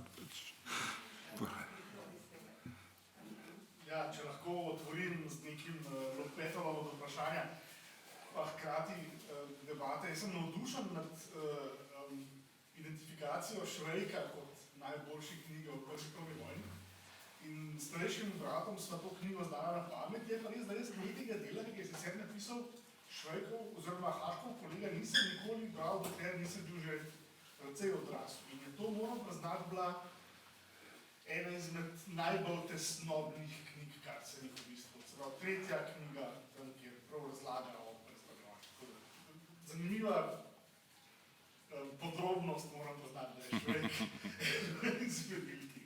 Ja, če lahko otvorim z nekim Lopetovom od vprašanja, pa hkrati debate. Jaz sem navdušen nad identifikacijo Švejka kot najboljši knjige o prvi svetovni vojni. In s starejšim bratom sva to knjigo znala na pamet, je pa res, da jaz tretjega dela, ki je sicer napisal Švejkov oziroma Haškov kolega, nisem nikoli bral, dokler nisem bil že precej odrasel. In je to, moram priznati, bila ena izmed najbolj tesnobnih knjig, kar se jih v bistvu. Celo tretja knjiga, tam, kjer prav razlaga o predstavljanju. Zanimiva podrobnost, moram priznati, da je Švejk izvedilki.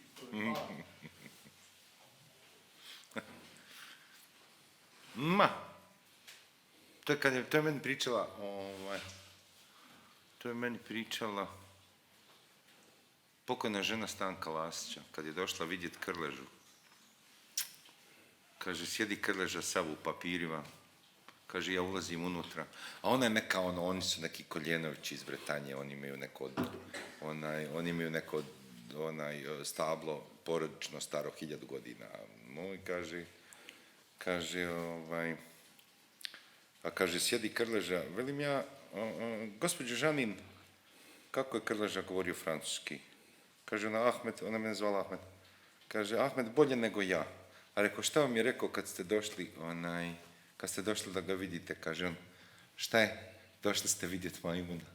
Ma, to je meni pričala, pokojna žena Stanka Lasića, kad je došla vidjeti Krležu. Kaže, sjedi Krleža sav u papirima, kaže, ja ulazim unutra, a ona je neka, oni su neki Koljenovići iz Bretanje, oni imaju neko stablo porodično staro 1000 godina. Moj, kaže, sjedi Krleža, velim ja, gospođo Žanin, kako je Krleža govorio francuski? Kaže ona, Ahmed, ona mene zvala Ahmed. Kaže, Ahmed, bolje nego ja. A rekao, šta vam je rekao kad ste došli da ga vidite? Kaže on, šta je? Došli ste vidjeti majmuna.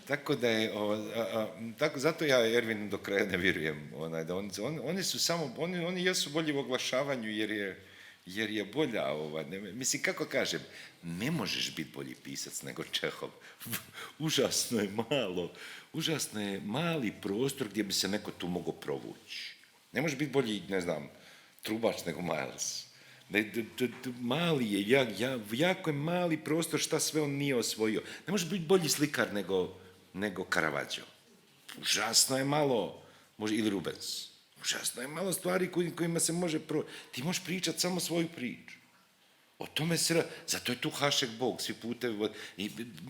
Tako da je, zato ja Ervinu do kraja ne vjerujem. Da oni su samo, oni jesu bolji u oglašavanju jer je bolja, mislim, kako kažem, ne možeš biti bolji pisac nego Čehov. Užasno je mali prostor gdje bi se neko tu mogao provući. Ne može biti bolji, ne znam, trubač nego Miles. Mali je, jako je mali prostor šta sve on nije osvojio. Ne može biti bolji slikar nego Caravaggio. užasno je malo, ili Rubens, užasno je malo stvari kojima se može ti možeš pričati samo svoju priču. O tome zato je tu Hašek Bog, svi putevi,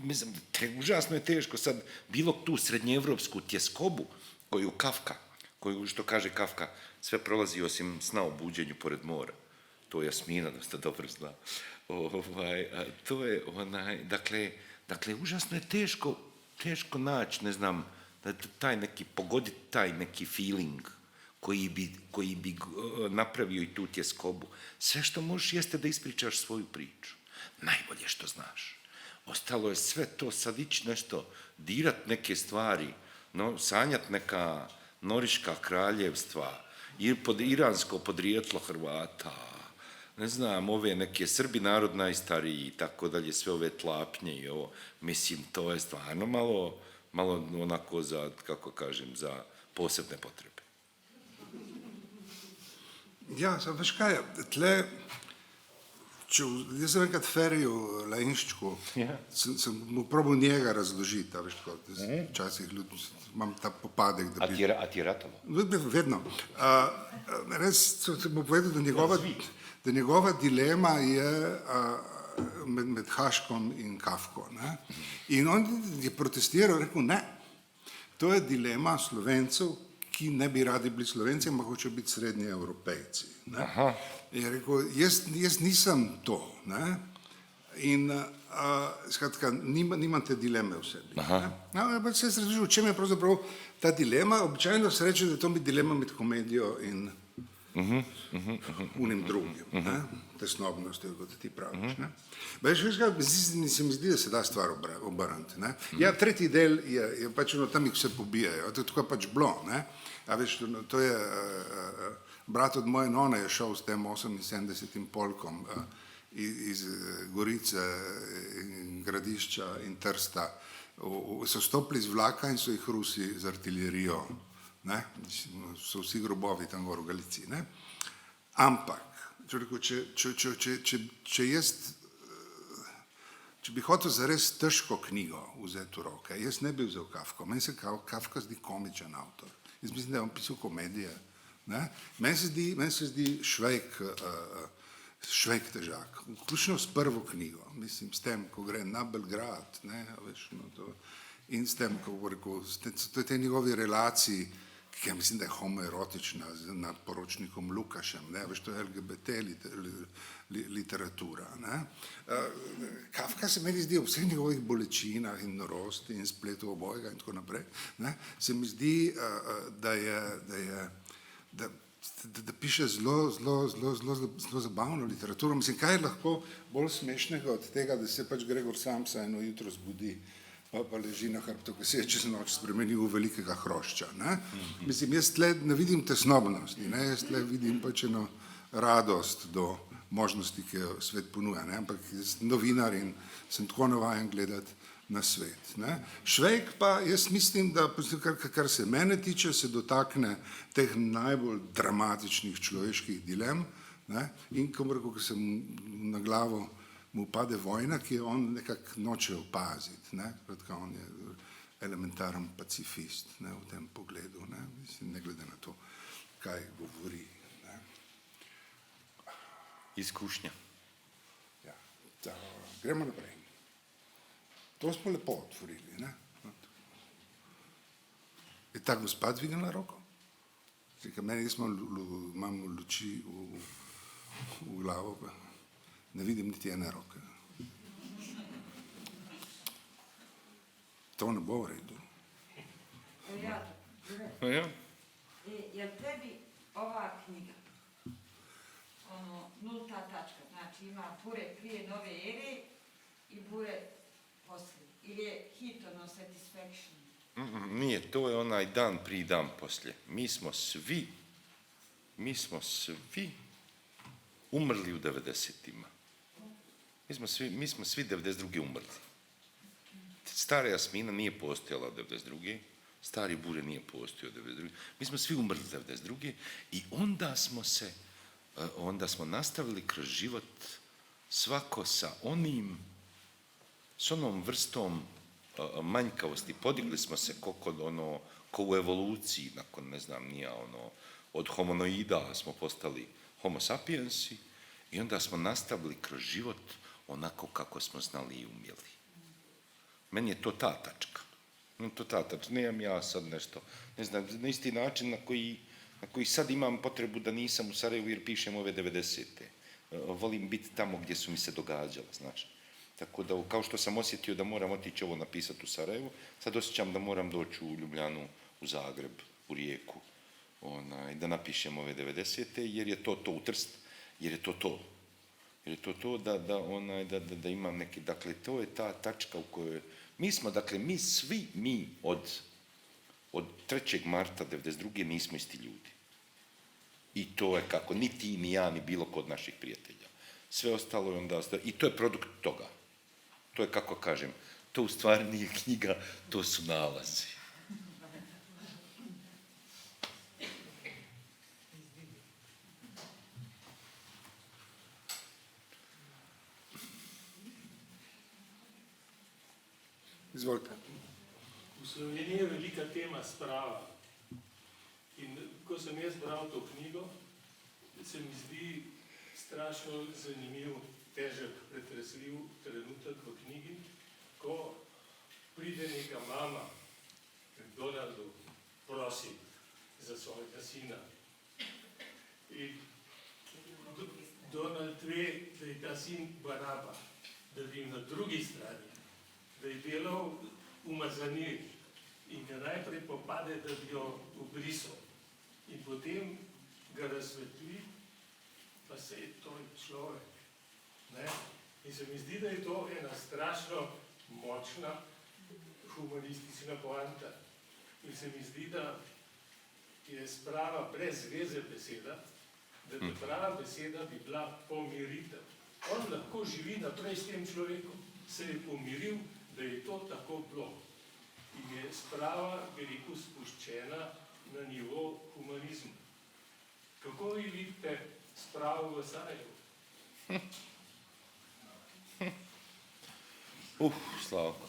mislim, užasno je teško sad bilo tu srednjeevropsku tjeskobu koju Kafka, koju, što kaže Kafka, sve prolazi osim sna o buđenju pored mora. To Jasmina dosta dobro zna. To je dakle, užasno je teško naći, ne znam, pogoditi taj neki feeling koji bi napravio i tu tjeskobu. Sve što možeš jeste da ispričaš svoju priču. Najbolje što znaš. Ostalo je sve to sad ići nešto, dirat neke stvari, sanjat neka noriška kraljevstva, iransko podrijetlo Hrvata, ne znam, ove neke Srbi narod najstariji i tako dalje, sve ove tlapnje i ovo. Mislim, to je stvarno malo onako za, kako kažem, za posebne potrebe. Ja, sad veš kaj, jaz sem enkrat Feriju Lainščku, sem mu probal njega razložiti, a veš tako, včasih imam ta popadek, da bi... A ti je ratovo? Vedno. Res sem mu povedal, da njegova dilema je med Haškom in Kafko. Ne? In on je protestiral, rekel, ne, to je dilema Slovencev, ki ne bi radi bili Slovenci, ampak hočejo biti srednji Evropejci. Je rekel, jaz nisem to. Ne? In skratka, nimam te dileme v sebi. Pa se je razložil, v čem je pravzaprav ta dilema. Običajno se reče, da je to dilema med komedijo in unim drugim. Tesnobnostjo, kot ti praviš. Veš kaj, se mi zdi, da se da stvar obrniti. Ja, tretji del je pač tam jih vse pobijajo. To je tako pač bilo. A veš, to je brat od moje none je šel s tem 78. polkom iz Gorice, Gradišča in Trsta. So stopili z vlaka in so jih Rusi z artilerijo. So vsi grobovi tam gor v Galiciji. Ampak, če bi hotel za res težko knjigo vzeti v roke, jaz ne bi vzel Kafko. Meni se Kafka zdi komičen avtor. Jaz mislim, da je on pisal komedije. Meni se zdi Švejk težak. Vključno s prvo knjigo. Mislim, s tem, ko gre na Belgrad, in s tem, ko rekel, to je te njegovi relaciji, ki ja mislim, da je homoerotična nad poročnikom Lukašem, veš, to je LGBT literatura. Kafka se meni zdi ob vseh njegovih bolečinah in norosti in spletu obojega in tako naprej, se mi zdi, da piše zelo zabavno literaturo. Mislim, kaj je lahko bolj smešnega od tega, da se pač Gregor Samsa eno jutro zbudi pa leži na hrbtu, ko se je čez noč spremenil v velikega hrošča. Mislim, jaz tle ne vidim tesnobnosti, jaz tle vidim pač eno radost do možnosti, ki jo svet ponuja, ampak jaz sem novinar in sem tako navajen gledati na svet. Švejk pa, jaz mislim, da kar se mene tiče, se dotakne teh najbolj dramatičnih človeških dilem in ko se na glavo mu pade vojna, ki je on nekako noče opaziti. On je elementaren pacifist v tem pogledu, ne glede na to, kaj govori. Izkušnja. Gremo naprej. To smo lepo otvorili. Je ta gospa dvignila roko? Meni imam luči v glavo, pa ne vidim niti ene roke. To ne bo v redu. Jel tebi ova knjiga, nulta tačka, znači ima bure prije nove ere i bure poslije, ili je hit satisfaction? Nije, to je onaj dan prije, dan poslije. Mi smo svi umrli u 90-ima. Mi smo svi 92. umrli. Stara Jasmina nije postojala 92. Stari Bure nije postojao 92. Mi smo svi umrli 92. I onda smo nastavili kroz život svako sa onom vrstom manjkavosti. Podigli smo se ko u evoluciji, nakon, ne znam, nija ono, od homonoida smo postali homo sapiensi i onda smo nastavili kroz život onako kako smo znali i umjeli. Meni je to ta tačka. Nemam ja sad nešto, ne znam, na isti način na koji sad imam potrebu da nisam u Sarajevu jer pišem ove 90-te. Volim biti tamo gdje su mi se događale, znaš. Tako da, kao što sam osjetio da moram otići ovo napisati u Sarajevu, sad osjećam da moram doći u Ljubljanu, u Zagreb, u Rijeku, da napišem ove 90-te, jer je to u Trst, jer je to. Jer je to da imam neki, dakle, to je ta tačka u kojoj mi smo, dakle, mi od 3. marta 92. nismo isti ljudi. I to je kako, ni ti, ni ja, ni bilo kod naših prijatelja. Sve ostalo je onda, i to je produkt toga. To je, kako kažem, to u stvari nije knjiga, to su nalazi. Izvolite. V Sloveniji je velika tema sprava. In ko sem jaz bral to knjigo, se mi zdi strašno zanimiv, težek, pretresljiv trenutek v knjigi, ko pride neka mama k Donaldu, prosi za svojega sina. In Donald ve, da je ta sin Baraba, da bi na drugi strani, da je delal umazanir in ga najprej popade, da bi jo ubrisal. In potem ga razsvetli, pa se je to človek. Ne? In se mi zdi, da je to ena strašno močna humanistična poanta. In se mi zdi, da je sprava brez veze beseda, da ta prava beseda bi bila pomiritev. On lahko živi naprej s tem človekom, se je pomiril, da je to tako bilo. In je sprava, bi rekel, spuščena na nivo humanizma. Kako vi vidite spravo v Sarajevu? Slavko.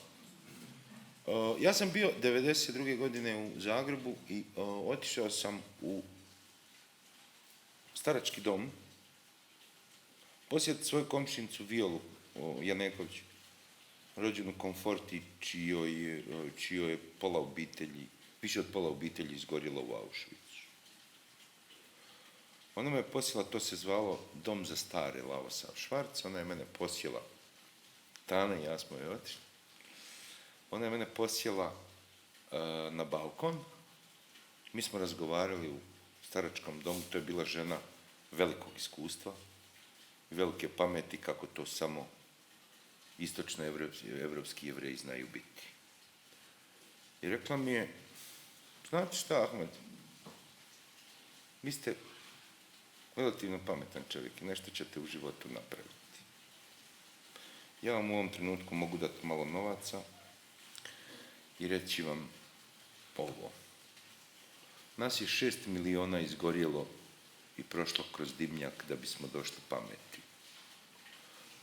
Ja sam bio 92. godine u Zagrebu i otišao sam u starački dom posjetiti svoju komšinicu Violu Janeković, rođenu Komforti, čijoj je pola obitelji, više od pola obitelji izgorjelo u Auschwitzu. Ona me posjela, to se zvalo Dom za stare, Lavosav Švarc, ona je mene posjela, Tana i ja smo joj otišli, ona je mene posjela na balkon, mi smo razgovarali u staračkom domu, to je bila žena velikog iskustva, velike pameti kako to samo istočno-evropski Jevreji znaju biti. I rekla mi je, znate šta, Ahmed, vi ste relativno pametan čovjek i nešto ćete u životu napraviti. Ja vam u ovom trenutku mogu dati malo novaca i reći vam ovo. Nas je 6 miliona izgorjelo i prošlo kroz dimnjak da bismo došli pameti.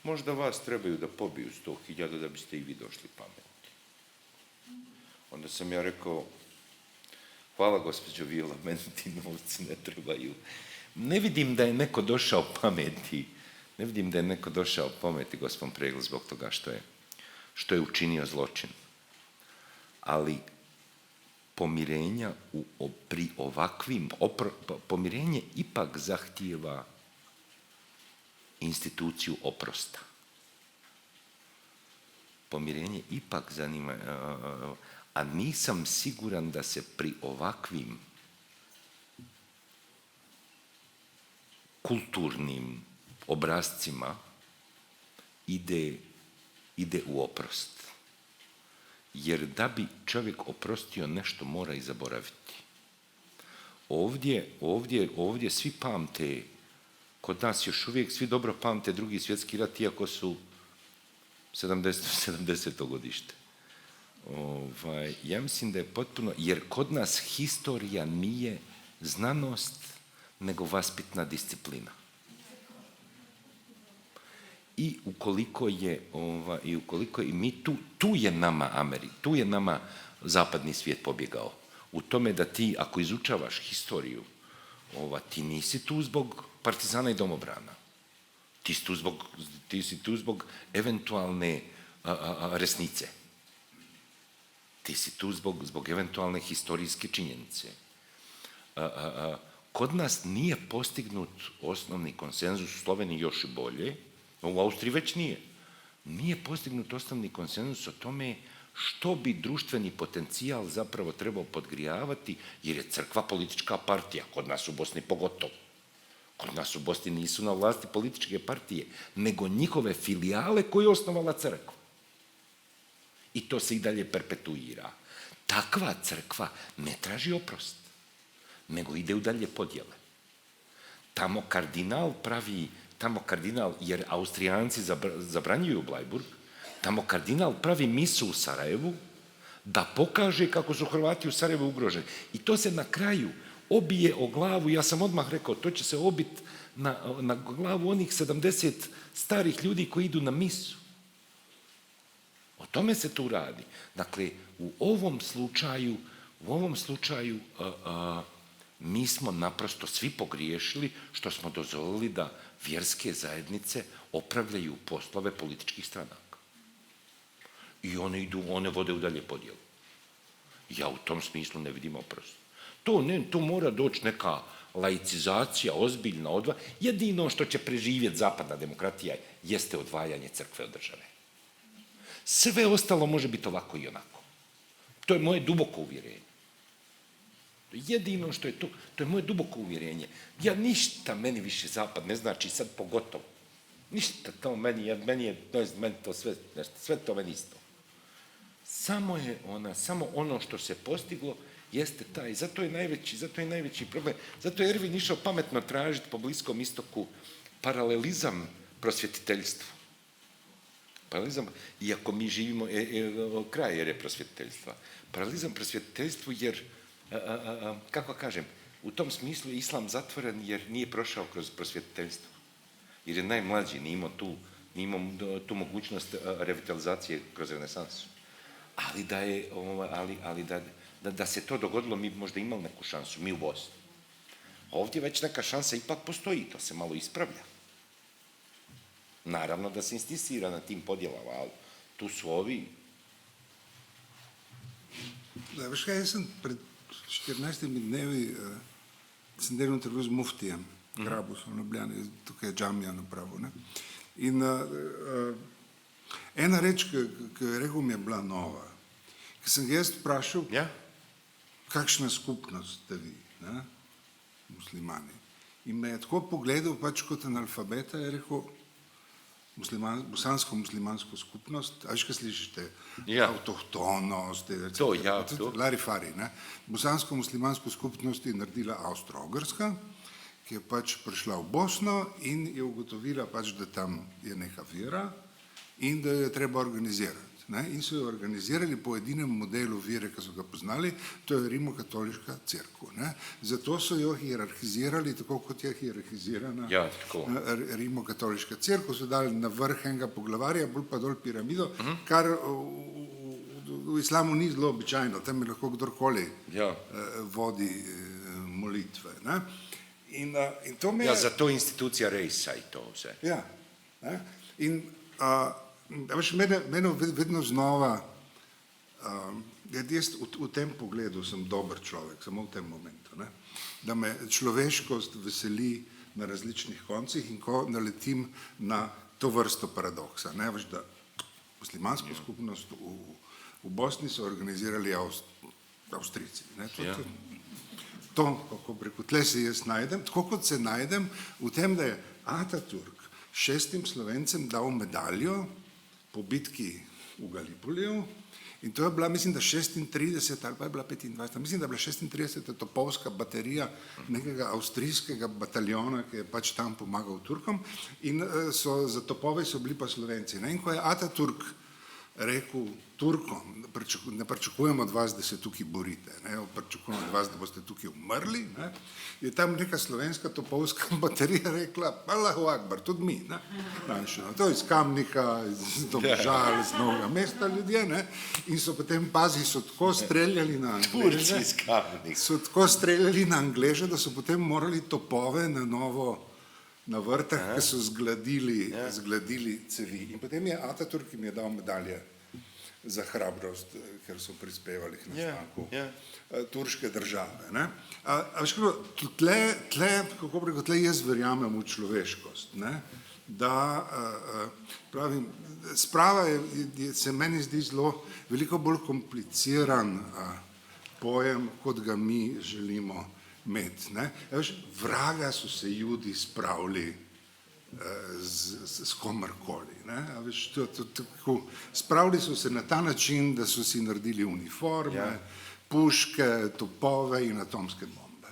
Možda vas trebaju da pobiju 100.000 da biste i vi došli pameti. Onda sam ja rekao, hvala gospođo Viola, meni ti novci ne trebaju. Ne vidim da je neko došao pameti, gospodin Pregl, zbog toga što je učinio zločin. Ali pomirenja pri ovakvim, pomirenje ipak zahtijeva instituciju oprosta. Pomirenje ipak zanima, a nisam siguran da se pri ovakvim kulturnim obrascima ide u oprost. Jer da bi čovjek oprostio nešto mora i zaboraviti. Ovdje svi pamte, kod nas još uvijek svi dobro pamte Drugi svjetski rat, iako su 70. godište. Ja mislim da je potpuno, jer kod nas historija nije znanost, nego vaspitna disciplina. I ukoliko je mi tu je nama zapadni svijet pobjegao. u tome da ti, ako izučavaš historiju, ti nisi tu zbog partizana i domobrana. Ti si tu zbog eventualne resnice. Ti si tu zbog eventualne historijske činjenice. Kod nas nije postignut osnovni konsenzus, u Sloveniji još i bolje, u Austriji već nije. Nije postignut osnovni konsenzus o tome što bi društveni potencijal zapravo trebao podgrijavati, jer je crkva politička partija, kod nas u Bosni pogotovo. Kod nas u Bosni nisu na vlasti političke partije, nego njihove filijale koje je osnovala crkva. I to se i dalje perpetuira. Takva crkva ne traži oprost, nego ide u dalje podjele. Tamo kardinal, jer Austrijanci zabranjuju Blajburg, tamo kardinal pravi misu u Sarajevu da pokaže kako su Hrvati u Sarajevu ugroženi. I to se na kraju obije o glavu, ja sam odmah rekao, to će se obiti na glavu onih 70 starih ljudi koji idu na misu. O tome se tu radi. Dakle, u ovom slučaju mi smo naprosto svi pogriješili što smo dozvolili da vjerske zajednice opravljaju poslove političkih stranaka. I one vode u dalje podjelu. Ja u tom smislu ne vidim oprost. Tu mora doći neka laicizacija, ozbiljna jedino što će preživjeti zapadna demokratija jeste odvajanje crkve od države. Sve ostalo može biti ovako i onako. To je moje duboko uvjerenje. Jedino što je to je moje duboko uvjerenje. Ja ništa, meni više zapad ne znači sad pogotovo. Ništa to meni to sve to meni isto. Samo ono što se postiglo jeste taj, zato je najveći problem. Zato je Ervin išao pametno tražiti po Bliskom istoku paralelizam prosvjetiteljstvu. Iako mi živimo kraj ere prosvjetiteljstva. Paralelizam prosvjetiteljstvu jer, kako kažem, u tom smislu je islam zatvoren jer nije prošao kroz prosvjetiteljstvo. Jer je najmlađi, nije imao tu mogućnost revitalizacije kroz renesansu. Ali da se to dogodilo, mi možda imali neku šansu, mi u Bosni. Ovdje već neka šansa ipak postoji, to se malo ispravlja. Naravno da se insistira na tim podjelama, ali tu su ovi. Da, veš kaj, jaz sem pred 14 dnevi sem delal intervju z muftijem, Grabusom v Ljubljani, tukaj je džamija napravil. Ne? In ena reč, ki je rekel, mi je bila nova. Ker sem ga jaz vprašal, kakšna skupnost ste vi, ne? Muslimani. In me je tako pogledal, pač kot analfabeta, je rekel, bosansko-muslimansko skupnost, a veš, kaj slišite? Avtohtonost, larifari, ne? Bosansko-muslimansko skupnost je naredila Avstro-Ogrska, ki je pač prišla v Bosno in je ugotovila pač, da tam je neka vera in da jo je treba organizirati. Ne? In so jo organizirali po edinem modelu vere, ki so ga poznali, to je Rimokatoliška cerkev. Zato so jo hierarhizirali, tako kot je hierarhizirana Rimokatoliška cerkev, so dali na vrh enega poglavarja, bolj pa dol piramido, kar v islamu ni zelo običajno, tam je lahko kdorkoli vodi molitve. Ne? In to me je... zato institucija rejsa i to vse. Ja. In mene vedno znova, jaz v tem pogledu sem dober človek, samo v tem momentu, ne? Da me človeškost veseli na različnih koncih in ko naletim na to vrsto paradoksa. Ne? Veš, da muslimansko skupnost v Bosni so organizirali Avstrijci. To, kako preko tle se jaz najdem, tako kot se najdem v tem, da je Ataturk 6 Slovencem dal medaljo po bitki v Galipolju in to je bila, mislim, da 36 ali pa je bila 25, mislim, da je bila 36 topovska baterija nekega avstrijskega bataljona, ki je pač tam pomagal Turkom in za topove so bili pa Slovenci. In ko je Ataturk rekel Turkom, ne pričakujemo od vas, da se tukaj borite, ne, pričakujemo od vas, da boste tukaj umrli, ne, je tam neka slovenska topovska baterija rekla, Allahu Akbar, tudi mi, ne, to iz Kamnika, iz Domžal, iz Novega mesta ljudje, ne, in so potem, pazi, so tako streljali na Angleže, da so potem morali topove na novo na vrtah, ki so zgladili cevi. In potem je Ataturk jim je dal medalje za hrabrost, ker so prispevali k nastanku turške države. Ne? Tle jaz verjamem v človeškost, ne? Da pravim, sprava se meni zdi zelo veliko bolj kompliciran pojem, kot ga mi želimo imeti. Vraga so se Judi spravili s komarkoli. Spravili so se na ta način, da so si naredili uniforme, puške, topove in atomske bombe.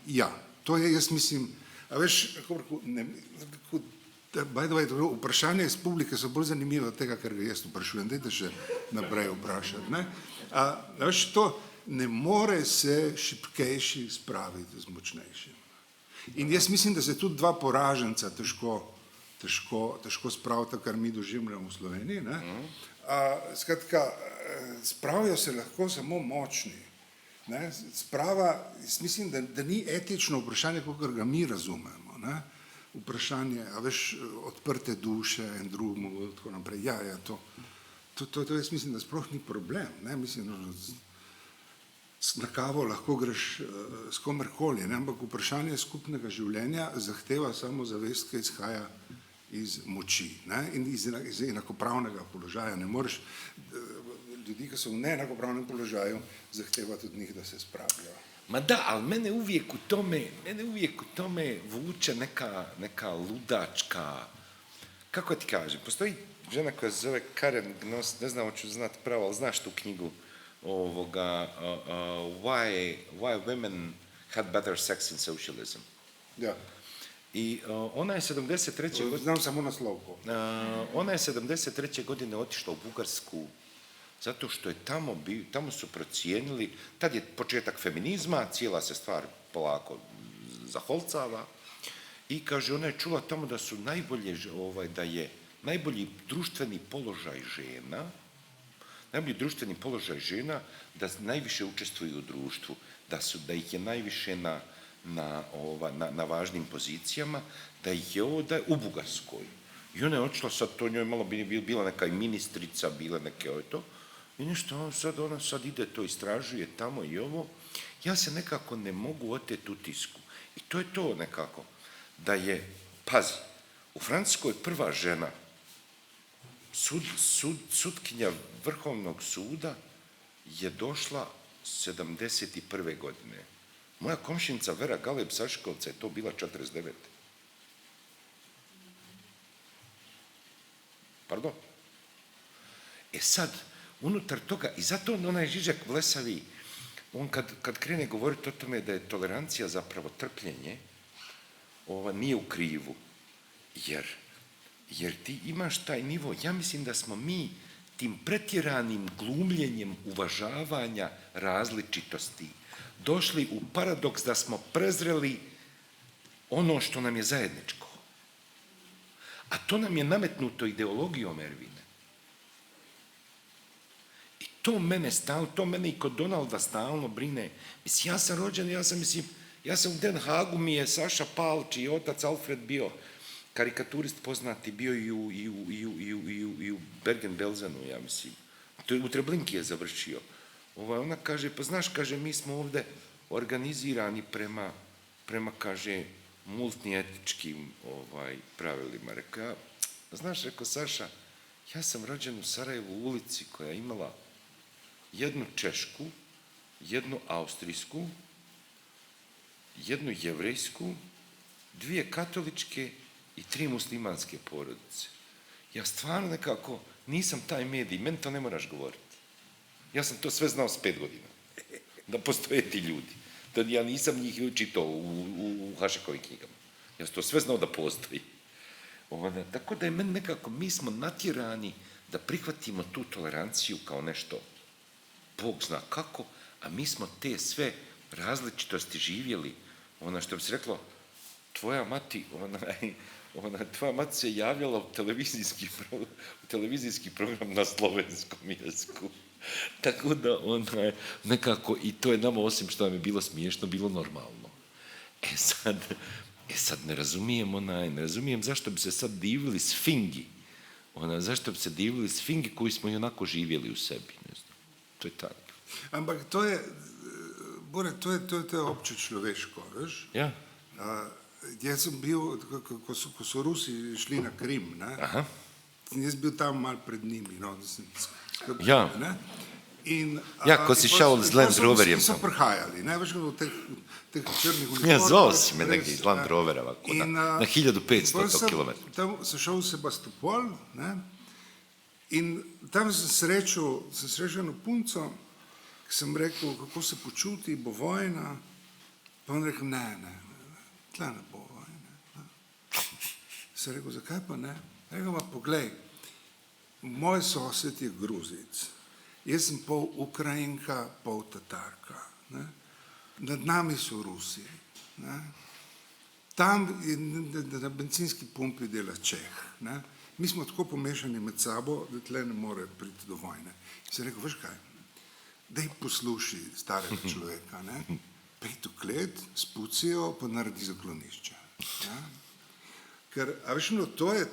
Ja, to je, jaz mislim, a veš, by the way, vprašanje iz publike so bolj zanimive od tega, ker ga jaz vprašujem, dajte še naprej vprašati. A veš, to ne more se šibkejši spraviti z močnejšim. In jaz mislim, da se tudi dva poraženca težko spravita, kar mi doživljamo v Sloveniji. Skratka, spravijo se lahko samo močni. Sprava, jaz mislim, da ni etično vprašanje, kakor ga mi razumemo. Vprašanje, a veš, odprte duše in drugemu, tako naprej. Ja, to jaz mislim, da sploh ni problem. Mislim, na kavo lahko greš s komerkoli, ampak vprašanje skupnega življenja zahteva samo zavest, ki izhaja iz moči in iz enakopravnega položaja. Ne moreš ljudi, ki so v neenakopravnem položaju, zahtevati od njih, da se spravijo. Ma da, ali mene uvijek u tome vuče neka ludačka, kako ti kažem, postoji žena koja se zove Karen Gnost, ne znam, hoću znati pravo, ali znaš tu knjigu Why Women Had Better Sex in Socialism. Ja. I ona je 73. godine... Znam samo naslovko. Ona je 73. godine otišla u Bugarsku zato što je tamo su procijenili, tad je početak feminizma, cijela se stvar polako zaholcava i kaže, ona je čula tamo da su da je najbolji društveni položaj žena, da najviše učestvuju u društvu, da ih je najviše na važnim pozicijama, da ih je u Bugarskoj. I ona je odšla, sad to njoj malo bila neka i ministrica, bila neke to, i nešto, ona sad ide, to istražuje tamo i ovo. Ja se nekako ne mogu oteti utisku. I to je to nekako, da je, pazi, u Francuskoj prva žena, sutkinja Vrhovnog suda je došla 71. godine. Moja komšinica Vera Galeb Saškovca je to bila 49. Pardon? E sad, unutar toga, i zato onaj Žižek Vlesavi, on kad krene govoriti o tome da je tolerancija zapravo trpljenje, nije u krivu. Jer ti imaš taj nivo, ja mislim da smo mi tim pretjeranim glumljenjem uvažavanja različitosti došli u paradoks da smo prezreli ono što nam je zajedničko. A to nam je nametnuto ideologijom, Ervine. I to mene i kod Donalda stalno brine. Mislim, ja sam rođen, ja sam u Den Haagu, mi je Saša Pal, čiji je otac Alfred bio karikaturist poznati, bio i u Bergen-Belsenu, ja mislim. U Treblinki je završio. Ona kaže, pa znaš, kaže, mi smo ovdje organizirani prema, kaže, multietičkim pravilima. Rekao, znaš, rekao Saša, ja sam rođen u Sarajevu u ulici koja je imala jednu češku, jednu austrijsku, jednu jevrejsku, 2 katoličke i 3 muslimanske porodice. Ja stvarno nekako nisam taj medij, meni to ne moraš govoriti. Ja sam to sve znao s 5 godina, da postoje ti ljudi. Da ja nisam njih čitao u Hašekovim knjigama. Ja sam to sve znao da postoji. Tako da je meni nekako, mi smo natjerani da prihvatimo tu toleranciju kao nešto, Bog zna kako, a mi smo te sve različitosti živjeli. Što bi se reklo, tvoja mati se javljala u televizijski program na slovenskom jeziku. Tako da nekako, i to je nama, osim što nam je bilo smiješno, bilo normalno. Sad ne razumijem zašto bi se sad divili sfingi. Zašto bi se divili sfingi koji smo i onako živjeli u sebi. Ne znam. To je tako. Ampak to je, Bore, to je obče človeško, veš? Ja. Jaz sem bil, ko so Rusi šli na Krim, ne? Aha. Jaz bil tam malo pred njimi, no, da sem skrbel, Ja. ne? In, Ja, ko si šel z Land Roverjem so tam. prihajali, ne, veš, v teh črnih Ja, uniformah. zvao si me res, nekaj iz Land ne. Rovera, ovako, In, na 1500 pol sem kilometrov. Tam sem šel v Sebastopol, ne, in tam sem srečal eno punco, ki sem rekel, kako se počuti, bo vojna, pa on rekel, ne, tle ne bo vojne. Ne. Sem rekel, zakaj pa ne? Rekel, pa poglej, moj sosed je Gruzic, jaz sem pol Ukrajinka, pol Tatarka, ne. Nad nami so Rusi, ne. Tam je na bencinski pumpi dela Čeh, ne. Mi smo tako pomešani med sabo, da tle ne more priti do vojne. Sem rekel, veš kaj, daj posluši starega človeka, ne, pejt v klet, spucijo, pa naredi zaklonišče. Ne. Ker, a veš, no, to je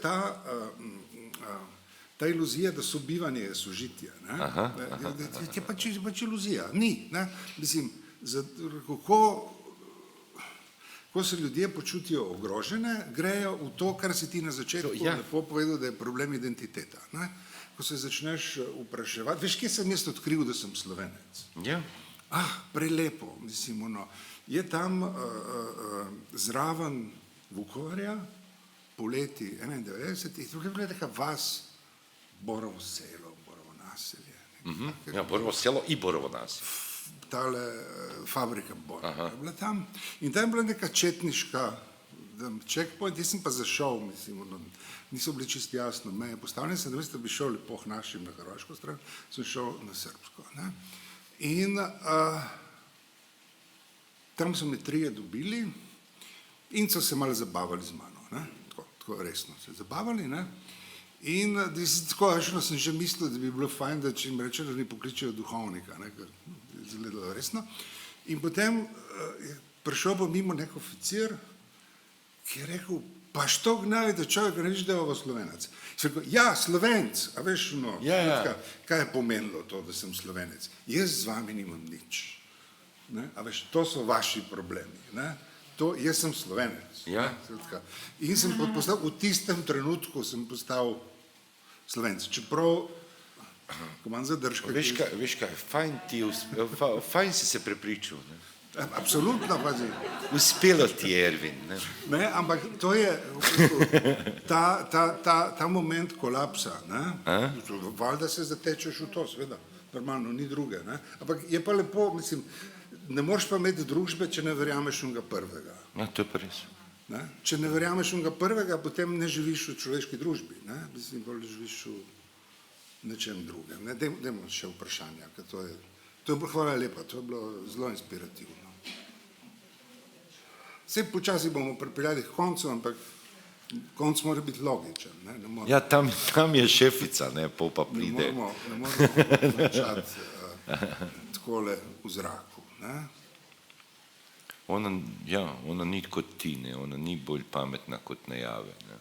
ta iluzija, da sobivanje je sožitje. Je pač iluzija. Ni. Ne? Mislim, ko se ljudje počutijo ogrožene, grejo v to, kar si ti na začetku lepo povedal, da je problem identiteta. Ne? Ko se začneš vpraševati, veš, kje sem jaz odkril, da sem Slovenec? Ja. Prelepo, mislim, je tam zraven Vukovarja, poleti 91, tukaj je bila taka vas, Borovo selo, Borovo naselje. Ja, Borovo selo i Borovo naselje. Tale fabrika Borovo je bila tam. In tam je bila neka četniška checkpoint, jaz sem pa zašel, mislim, niso bili čisto jasno meje postavljene, sem da bi šel lepo našim na hrvaško stran, sem šel na srbsko. Ne? In tam so me trije dobili in so se malo zabavali z mano, ne? Tako resno se zabavali, ne? In tako rečeno sem že mislil, da bi bilo fajn, da če jim reče, da ne pokličejo duhovnika, ne? Ker je zelo resno. In potem je prišel pa mimo nek oficir, ki je rekel, pa što gnaj, da človek ne reči, da je ovo Slovenac. Sem rekel, ja, Slovenc, a veš, no, kaj je pomenilo to, da sem Slovenec? Jaz z vami nimam nič. Ne? A veš, to so vaši problemi. Ne? Jaz sem Slovenec. Ja. In sem postal, v tistem trenutku sem postal Slovenec. Čeprav, ko imam zadržka... Veš kaj, fajn si se prepričal. Ne? Absolutno, pazi. Uspelo ti je, Ervin. Ne, ampak to je ta moment kolapsa. Valjda se zatečeš v to, seveda. Normalno, ni druge. Ne? Ampak je pa lepo, mislim, ne moreš pa imeti družbe, če ne verjameš unga prvega. To je pa res. Ne? Če ne verjameš unga prvega, potem ne živiš v človeški družbi. Ne? Mislim, bolj živiš v nečem drugem. Ne? Dajmo še vprašanja, ker to je bilo, hvala lepa, to je bilo zelo inspirativno. Vse počasi bomo pripeljali k koncu, ampak konc mora biti logičen. Ne? Ja, tam je šefica, ne, pol pa pride. Ne moramo končati takole v zraku. Ne? Ona ni kot ti, ne, ona ni bolj pametna kot najave. Ne.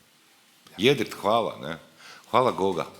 Jedrt, hvala, ne. Hvala Goga.